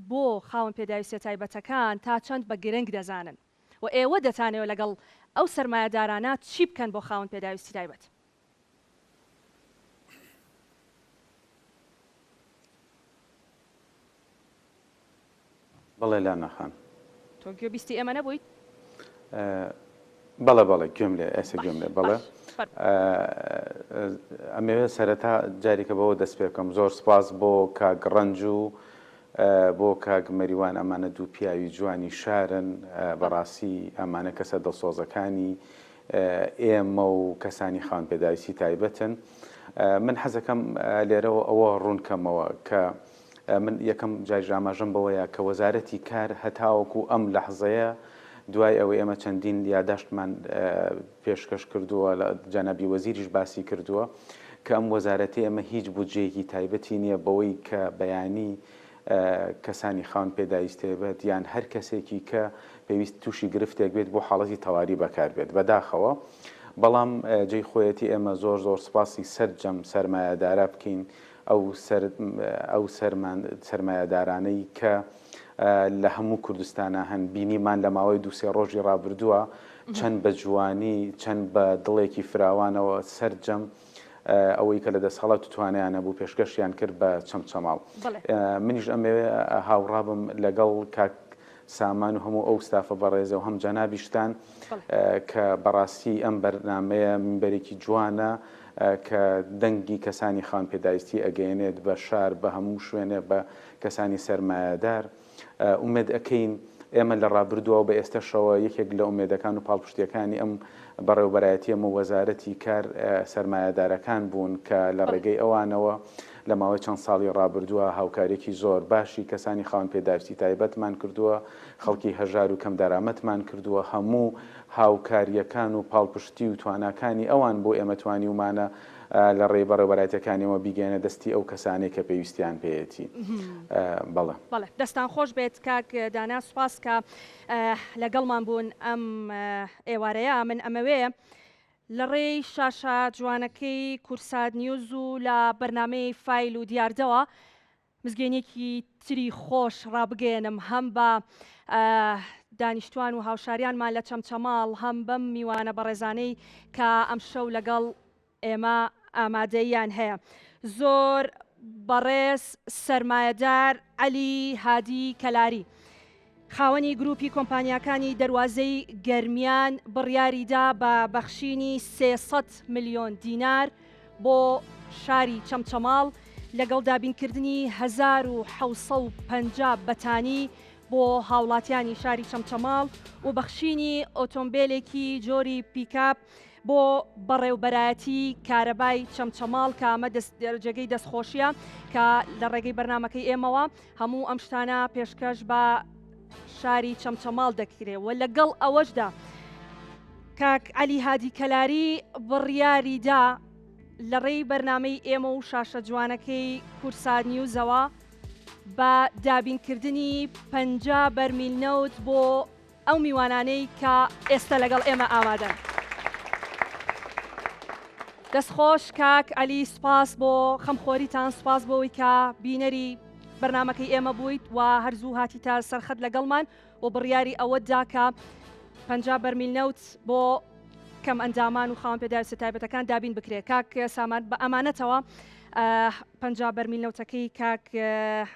بۆ خاوەن پێداویستیە تایبەتەکان تا چەند بە گرنگ دەزانن و ئێوە دەتانەوە لەگەڵ ئەو سەرمایەدارانە چی بکەن بۆ خاوەن پێداویستی تایبەت بەڵێ لا نەخان تۆ گوێبیستی ئێمە نەبوویت بەڵێ بەڵێ گوێم لێ ئێستا گوێم لێ بەڵێ ئەمەوێ سەرەتا جارێکە بەوە دەست پێ بکەم زۆر سپاس بۆ کاگڕەنج و بۆ کاک مەریوان ئەمانە دوو پیاوی جوانی شارن بەڕاستی ئەمانە کەسە دڵسۆزەکانی ئێمە و کەسانی خاوەن پێداویستی تایبەتن من حەزەکەم لێرەوە ئەوە ڕوونکەمەوە کە من یەکەم جای ژاماژەم بەوەیە کە وەزارەتی کار هەتاوەکو ئەم لەحزەیە دوای ئەوەی ئەمە چەندین یاداشتمان پێشکەش کردووە لە جەنابی وەزیریش باسی کردووە کە ئەم وەزارەتی ئەمە هیچ بودجەیەکی تایبەتی نییە بەوەی کە بەیانی کەسانی خاوەن پێداویستی بێت یان هەر کەسێکی کە پێویست تووشی گرفتێک بێت بۆ حاڵەتی تەواوی بەکار بێت بەداخەوە بەڵام جێی خۆیەتی ئێمە زۆر سپاسی سەرجەم سەرمایەدارە بکەین ئەو سەرمایەدارانەی کە لە هەموو کوردستانە هەن بینیمان لە ماوەی دووسێ ڕۆژی ڕابردووە چەند بە جوانی چەند بە دڵێکی فراوانەوە سەرجەم ئەوەی کە لە دەسەڵات توانیانە بوو پێشکەشیان کرد بە چەمچەماڵ منیش ئەمەوێ هاوڕابم لەگەڵ کاک سامان و هەموو ئەو ستافە بەڕێزە و هەم جەنابیشتان کە بەڕاستی ئەم بەرنامەیە منبەرێکی جوانە کە دەنگی کەسانی خاوەن پێداویستی ئەگەیەنێت بە شار بە هەموو شوێنێ بە کەسانی سەرمایەدار ئومێد ئەەکەین ئێمە لە ڕابردووە بە ئێستاشەوە یەکێک لە ئومێدەکان و پاڵپشتیەکانی ئەم بەڕێوەبەرایەتی ئەمە وەزارەتی کار سەرمایەدارەکان بوون کە لە ڕێگەی ئەوانەوە لە ماوەی چەند ساڵی ڕابردووە هاوکارێکی زۆر باشی کەسانی خاوەن پێداویستی تایبەتمان کردووە خەڵکی هەژار و کەم دارامەتمان کردووە هەموو هاوکاریەکان و پاڵپشتی و تواناکانی ئەوان بۆ ئێمە توانی ومانە لە ڕێی بەڕێوەبەرایەتەکانیەوە بیگەێنە دەستی ئەو کەسانێک کە پێویستیان پێیەتی بەڵێ بەڵێ دەستان خۆش بێت کاک دانا سوپاس کە لەگەڵمان بوون ئەم ئێوارەیە من ئەمەوێ لە ڕێی شاشە جوانەکەی کورسات نیوز و لە بەرنامەی فایل و دیاردەوە مزگەینێکی تری خۆش ڕابگەێنم هەم بە دانیشتوان و هاوشاریانمان لە چەمچەماڵ هەم بەم میوانە بەڕێزانەی کە ئەم شەو لەگەڵ ئێمە ئامادەیان هەیە زۆر بەڕێز سەرمایەدار عەلی هادی کەلاری خاوەنی گروپی کۆمپانیاکانی دەواازەی گەرمیان بڕیاریدا بە بەخشینی 300 ملیۆن دینار بۆ شاری چەمچەماڵ لەگەڵ دابینکردنی 1750 بەتانی بۆ هاوڵاتیانی شاری چەمچەماڵ و بەخشینی ئۆتۆمبیلێکی جۆری پیکاپ بۆ بەڕێوبەرایەتی کارەبای چەمچەماڵ کە ئەمە دەرجەگەی دەستخۆشیە کە لە ڕێگەی بەرنمەکەی ئێمەوە هەموو ئەم شتانە پێشکەش بە شاری چەمچەماڵ دەکرێت و لەگەڵ ئەوەشدا کاک عەلی هادی کەلاری بڕیاریدا لە ڕێی بەرنامەی ئێمە و شاشە جوانەکەی کورسا نیوزەوە بە دابینکردنی 50 بەرمیل نەوت بۆ ئەو میوانانەی کە ئێستا لەگەڵ ئێمە ئامادەن. دەستخۆش کاک عەلی، سپاس بۆ خەمخۆریتان، سپاس بۆەوەی کە بینەری بەرنامەکەی ئێمە بوویت و هەرزوو هاتیتە سەرخەت لەگەڵمان و بڕیاری ئەوەتدا کە 50 بەرمیل نەوت بۆ کەم ئەندامان و خاوەن پێداویستە تایبەتەکان دابین بکرێت. کاک سامان بە ئەمانەتەوە 50 بەرمیل نەوتەکەی کاک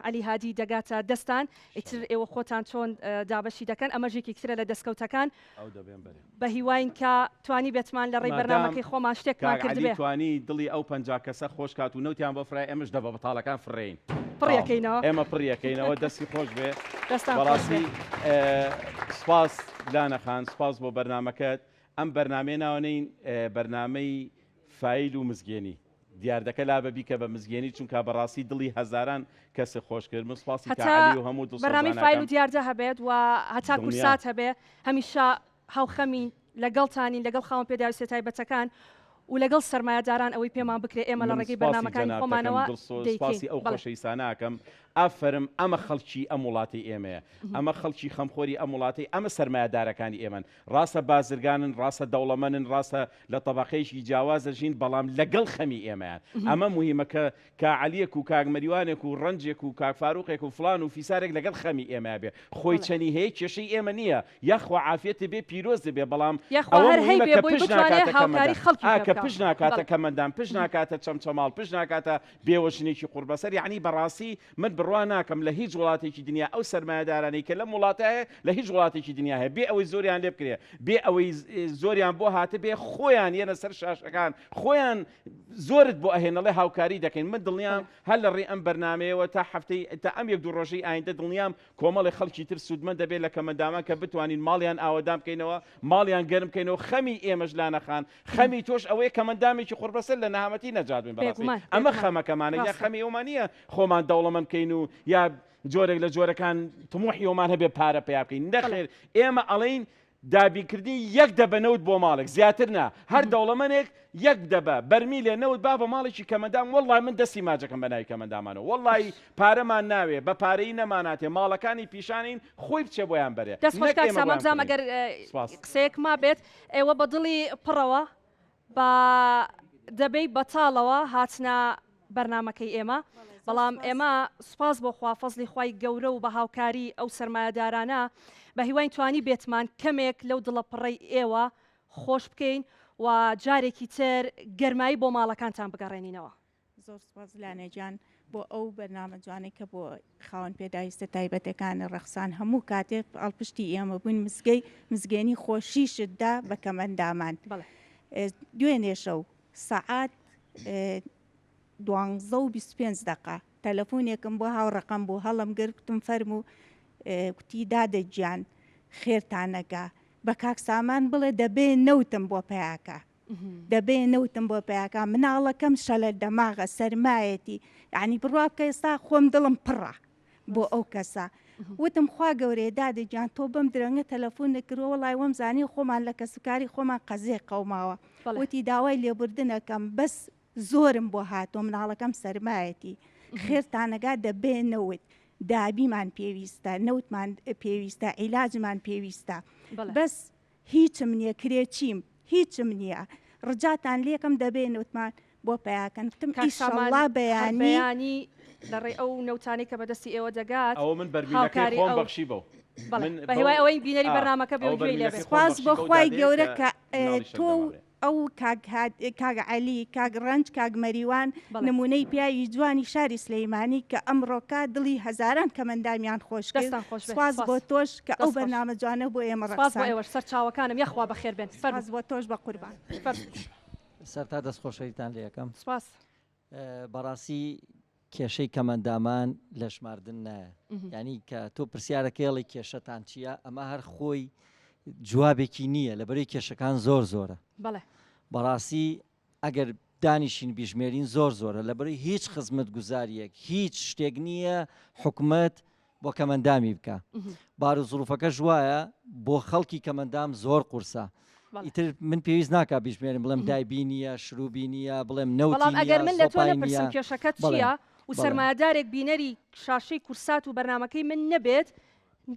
عەلی هادی دەگاتە دەستان. ئیتر ئێوە خۆتان چۆن دابەشی دەکەن، ئەمەژێکی کترە لە دەستکەوتەکان بە هیواین کە توانی بێتمان لە ڕێی بەرنامەکەی خۆمان شتێکمان کردبێ. توانی دڵی ئەو 50 کەسە خۆش کات و نەوتیان بۆ فرای ئێمەش دەبە بەتاڵەکان فڕێین پڕیەکەینەوە، ئێمە پڕیەکەینەوە، دەستی خۆش بێ. دەستان بەڕاستی سپاس لانەخان، سپاس بۆ بەرنامەکەت. ئەم بەرنامەیە ناوەنەین بەرنامەی فایل و مزگێنی، دیاردەکە لا بەبی کە بە مزگێنی چونکە بەڕاستی دڵی هەزاران کەسی خۆش کرد. من سپاسی کاعەلی و هەموو دڵ بەرنامەی فایل و دیاردە هەبێت و هەتا کورسات هەبێ، هەمیشە هاوخەمی لەگەڵتانی لەگەڵ خاوەن پێداویستە تایبەتەکان و لەگەڵ سەرمایەداران ئەوەی پێمان بکرێ ئێمە لە ڕێگەی بەرنامەکانی خۆمانەوە سپاسی ئەو خۆشەویستانەکەم. ئافرم ئەمە خەڵکی ئەم وڵاتی ئێمەیە، ئەمە خەڵکی خەمخۆری ئەم وڵاتی، ئەمە سەرمایەدارەکانی ئێمەن، ڕاستە بازرگانن، ڕاستە دەوڵەمەنن، ڕاستە لە تەبەقەیەکی جیاوازە ژین، بەڵام لەگەڵ خەمی ئێمەیان. ئەمە موهیمە کە کاعەلیەک و کاک مەریوانێک و ڕەنجێک و کاک فاروقێک و فلان و فیسارێک لەگەڵ خەمی ئێمە بێ. خۆی چەنی هەیە کێشەی ئێمە نییە، یاخوا عافیەتە بێ، پیرۆز دەبێ، بەڵام کە پشت ناکاتە کەمەندان، پشت ناکاتە چەمچەماڵ، پشت ناکاتە بێوەژنێکی قوربەسەر. یعنی بەڕاستی من بڕوا ناکەم لە هیچ وڵاتێکی دنیا ئەو سەرمایەدارانەی کە لەم وڵاتایە لە هیچ وڵاتێکی دنیا هەیە، بێ ئەوەی زۆریان لێ بکرێ، بێ ئەوەی زۆریان بۆ هاتە بێ خۆیان یەنە سەر شاشەکان، خۆیان زۆرت بۆ ئەهێنەڵێ هاوکاری دەکەین. من دڵنیام هەر لە ڕێ ئەم بەرنامەیەوە تا هەفتەی تا ئەم یەک دوو ڕۆژەی ئایندە دڵنیام کۆمەڵی خەڵکی تر سوودمەند دەبێت لە کەمەندامان کە بتوانین ماڵیان ئاوەدام بکەینەوە، ماڵیان گەرم بکەینەوە. خەمی ئێمەش لانەخان، خەمی تۆش ئەوەیە کەمەندامێکی قوربەسەر لە نەهامەتی نەجات بین. بەڕاستی ئەمە خەمەکەمانە، یا خەمی ئەومانیە خۆمان دەوڵەمەند بکەین و یا جۆرێک لە جۆرەکان تموحی ئەومان هەبێ پارە پێیا بکەین. نەخێر، ئێمە ئەڵێین دابینکردنی یەک دەبە نەوت بۆ ماڵێک، زیاتر نا، هەر دەوڵەمەنێک یەک دەبە بەرمیلێ نەوت با بە ماڵێکی کەمەندام. وەڵڵای من دەستی ماجەکەم بە ناوی کەمەندامانەوە، وەڵڵای پارەمان ناوێ، بە پارەی نەماناتێ، ماڵەکانی پیشانین خۆی بچێ بۆیان بەرێ. دەستخۆش سامەبزام ئەگەر قسەیەک ما بێت، ئێوە بە دڵی پڕەوە بە دەبەی بەتاڵەوە هاتنە بەرنامەکەی ئێمە، بەڵام ئێمە سوپاس بۆ خوافەزلی خوای گەورە و بە هاوکاری ئەو سەرمایەدارانە بە هیوای توانی بێتمان کەمێک لەو دڵە پڕەی ئێوە خۆش بکەین و جارێکی تر گەرمایی بۆ ماڵەکانتان بگەڕێنینەوە. زۆر سوپاس لانەجان بۆ ئەو بەرنامە جوانەی کە بۆ خاوەن پێداویستە تایبەتەکانی ڕەخسان هەموو کاتێک ئەڵپشتی ئێمە بوون مزگەنی خۆشیشتدا بە کەمەندامان. دوێنێ شەو سەعات 12:25 دقه تەلەفۆنێکم بۆ هاوڕەقەم بوو، هەڵم گرتم فەرموو کوتی دادەگیان خێرتانەکە بە کاک سامان بڵێ دەبێ نەوتم بۆ پێیاکە، دەبێ نەوتم بۆ پێیاکە، مناڵەکەم شەلە دەماغە سەرمایەتی، یعنی بڕوا بکە ئێستا خۆم دڵم پڕە بۆ ئەو کەسە. وتم خوا گەورەیە دادەگیان تۆ بەم درەنگە تەلەفۆن نەکردەوە، وەڵای وەم زانی خۆمان لە کەسوکاری خۆمان قەزێ قەوماوە، وتی داوای لێبوردنەکەم بەس زۆرم بۆ هاتۆ، مناڵەکەم سەرمایەتی، خێرتانەگا دەبێنەوت، دابیمان پێویستە، نەوتمان پێویستە، عیلاجمان پێویستە، بەس هیچم نییە، کرێچیم هیچم نییە، ڕجاتان لێکم دەبێنوتمان بۆ پێیاکەن. وتم ئیشەڵڵا بەیانی لە ڕێ ئەو نەوتانی کە بەدەستی ئێوە دەگات ئەو من بەرمیلەکەی خۆم بەخشی بۆ بە هیوای ئەوەی بینەری بەرنامەکە بێ گوێی لێ بێ. سپاس بۆ خوای گەورە کە تۆ ئەو کاگ عەلی، کاگ ڕەنج، کاگ مەریوان نمونەی پیاوی جوانی شاری سلەیمانی کە ئەمڕۆکە دڵی هەزاران کەمەندامیان خۆش کرد. سپاس بۆ تۆش کە ئەو بەرنامە جوانە بۆ ئێمە ڕەخسان. سپاس بۆ ئێوەش سەر چاوەکانم، یەخوا بەخێر بێن. سپاس بۆ تۆش بە قوربان. سەرتا دەستخۆشەیتان لێ یەکەم. سپاس. بەڕاستی کێشەی کەمەندامان لە ژماردن نایە، یعنی کە تۆ پرسیارەکەڵی کێشەتان چییە، ئەمە هەر خۆی جوابێکی نییە، لەبەرەوەی کێشەکان زۆر زۆرە. بەڕاستی ئەگەر دانیشین بیژمێرین زۆر زۆرە، لەبەرەوەی هیچ خزمەت گوزاریەک هیچ شتێک نییە حکومەت بۆ کەمەندامی بکە. بار و زڵوفەکە ژوایە بۆ خەڵکی کەمەندام زۆر قورسە، ئیتر من پێویست ناکا بیژمێرم بڵێم دایبینیە شروبینیە بڵێم نەوت بەڵام ئەگەر من لە تۆ نەپرسم کێشەکەت چییە و سەرمایه‌دارێک بینەری شاشەی کورسات و بەرنامەکەی من نەبێت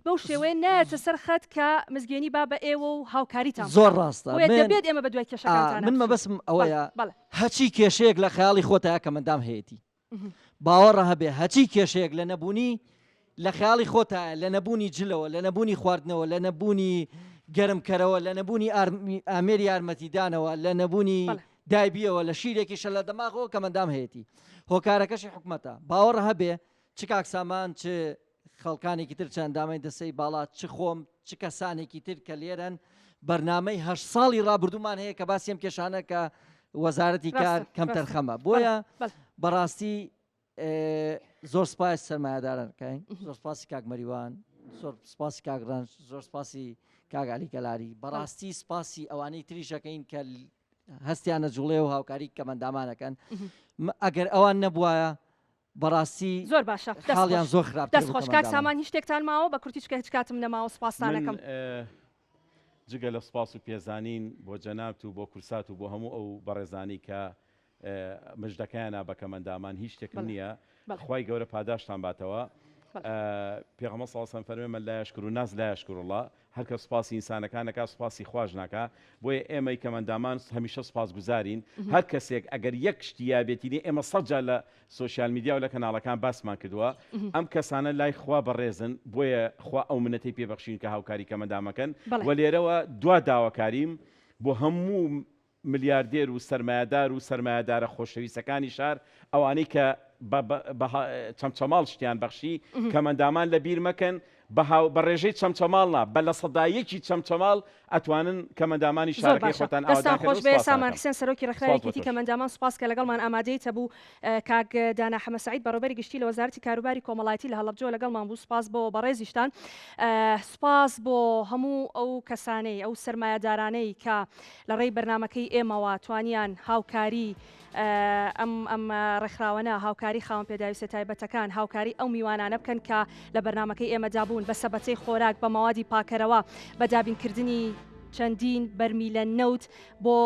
بەو شێوەیە نایەتە سەر خەت کە مزگەێنی با بە ئێوە و هاوکاریتان زۆر ڕاستە دەبێت ئێمە بە دوای کێشەکانتان من مەبەسم ئەوەیە هەچی کێشەیەک لە خەیاڵی خۆتەیە کە مندام هەیەی باوەڕە هەبێ هەچی کێشەیەک لە نەبوونی لە خەیاڵی خۆتایە لە نەبوونی جلەوە لە نەبوونی خواردنەوە لە نەبوونی گەرمکەرەوە لە نەبوونی ئامێری یارمەتیدانەوە لە نەبوونی دایبیەوە لە شیرێکی شە لە دەماغەوە کە مندام هەیەی هۆکارەکەشی حکومەتە باوەڕە هەبێ چ کاک سامان چ خەڵکانێکی تر چەندامەی دەسەی باڵا چ خۆم چ کەسانێکی تر کە لێرەن بەرنامەی 8 ساڵی ڕابردوومان هەیە کە باسی ئەم کێشانە کە وەزارەتی کار کەم تەرخەمە بۆیە بەڕاستی زۆر سپاس سەرمایه‌دارانەکەین زۆر سپاسی کاک مەریوان زۆر سپاسی کاک ڕەنج زۆر سپاسی کاک عەلی کەلاری بەڕاستی سپاسی ئەوانەی تریشەکەین کە هەستیانە جوڵێ و هاوکاری کە مندامانەکەن ئەگەر ئەوان نەبووایە بەڕاستی زۆر باشە حاڵیان زۆر خراپ دەستخۆش کاک سامان هیچ شتێکتان ماوە بە کورتیچکە هیچ کاتم نەماوە سپاسانەکەم جگە لە سپاس و پێزانین بۆ جەنابت و بۆ کورسات و بۆ هەموو ئەو بەڕێزانی کە مژدەکەیانە بە کەمەندامان هیچ شتێکم نییە خوای گەورە پاداشتان باتەوە پێغەمبەر صلی الله علیه و سلم فەرمووی من لا یشکر الناس لا یشکر الله هەر کەس سپاسی ئینسانەکانەکە سپاسی خواش ناکە بۆیە ئێمەی کەمەندامان هەمیشە سپاسگوزارین هەر کەسێک ئەگەر یەک شتیابێتینی ئێمە سەدجار لە سوشیال میدیا و لە کەناڵەکان باسمان کردووە ئەم کەسانە لای خوا بەڕێزن بۆیە خوا ئەو منەتەی پێبەخشین کە هاوکاری کەمەندامەکەن و لێرەوە دوا داواکاریم بۆ هەموو ملیاردێر و سەرمایه‌دار و سەرمایه‌دارە خۆشەویستەکانی شار ئەوانەی کە چەمچەماڵ شتیان بەخشی کەمەندامان لە بیر مەکەن بە ڕێژەی چەمچەماڵنا بە لە سەدایەکی چەمچەماڵ ئەتوانن کەمەندامانی شارەکەی خۆتان ئاوادان خۆش بێ سامان حسێن سەرۆکی ڕێکخراوێتی کەمەندامان سوپاس کە لەگەڵمان ئامادەیت هەبوو کاک دانا حەمە سەعید بەڕێوەبەری گشتی لە وەزارەتی کاروباری کۆمەڵایەتی لە هەڵەبجە لەگەڵمان بوو سوپاس بۆ بەڕێزیشتان سوپاس بۆ هەموو ئەو کەسانەی ئەو سەرمایه‌دارانەی کە لە ڕێی بەرنامەکەی ئێمەوە توانیان هاوکاری ئەم ڕێکخراوەنە هاوکاری خاوەن پێداویستە تایبەتەکان هاوکاری ئەو میوانانە بکەن کە لە بەرنامەکەی ئێمەدا بوون بە سەبەتەی خۆراک بە مەوادی پاکەرەوە بە دابینکردنی چەندین بەرمیلە نەوت بۆ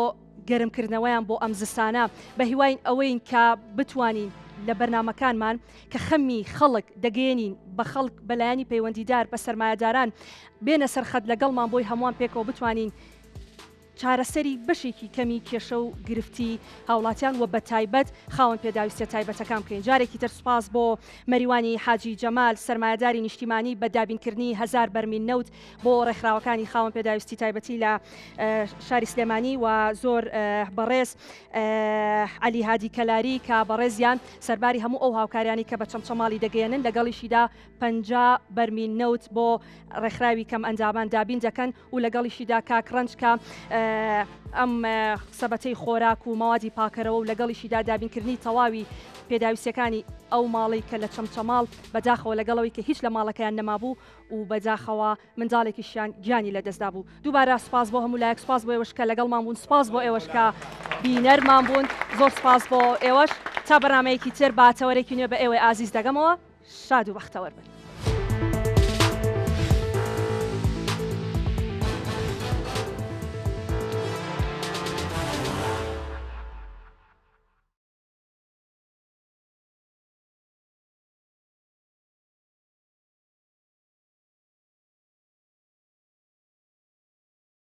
گەرمکردنەوەیان بۆ ئەم زستانە بە هیوای ئەوەین کە بتوانین لە بەرنامەکانمان کە خەمی خەڵک دەگەێنین بە خەڵک بەلایانی پەیوەندیدار بە سەرمایه‌داران بێنە سەرخەت لەگەڵمان بۆی هەمووان پێکەوە بتوانین چارەسەری بەشێکی کەمی کێشە و گرفتی هاوڵاتیان و بە تایبەت خاوەن پێداویستە تایبەتەکان بکەین جارێکی تر سوپاس بۆ مەریوانی حاجی جەمال سەرمایه‌داری نیشتیمانی بە دابینکردنی 1000 بەرمیل نەوت بۆ ڕێکخراوەکانی خاوەن پێداویستی تایبەتی لە شاری سلێمانی و زۆر بەڕێز عەلی هادی کەلاری کە بەڕێزیان سەرباری هەموو ئەو هاوکاریانی کە بە چەمچەماڵی دەگەێنن لەگەڵیشیدا 50 بەرمیل نەوت بۆ ڕێکخراوی کەم ئەندامان دابین دەکەن و لەگەڵیشیدا کاک ڕەنج کە ئەم سەبەتەی خۆراک و مەوادی پاکەرەوە و لەگەڵیشیدا دابینکردنی تەواوی پێداویستەکانی ئەو ماڵی کە لە چەمچەماڵ بەداخەوە لەگەڵەوەی کە هیچ لە ماڵەکەیان نەمابوو و بەداخەوە منداڵێکیشیان گیانی لە دەستدا بوو دووبارە سپاس بۆ هەموو لایەک سپاس بۆ ئێوەش کە لەگەڵمان بوون سپاس بۆ ئێوەش کە بینەرمان بوون زۆر سپاس بۆ ئێوەش تا بەرنامەیەکی تر باتەوەرێکی نوێ بە ئێوەی ئازیز دەگەمەوە شاد و بەختەوەر بن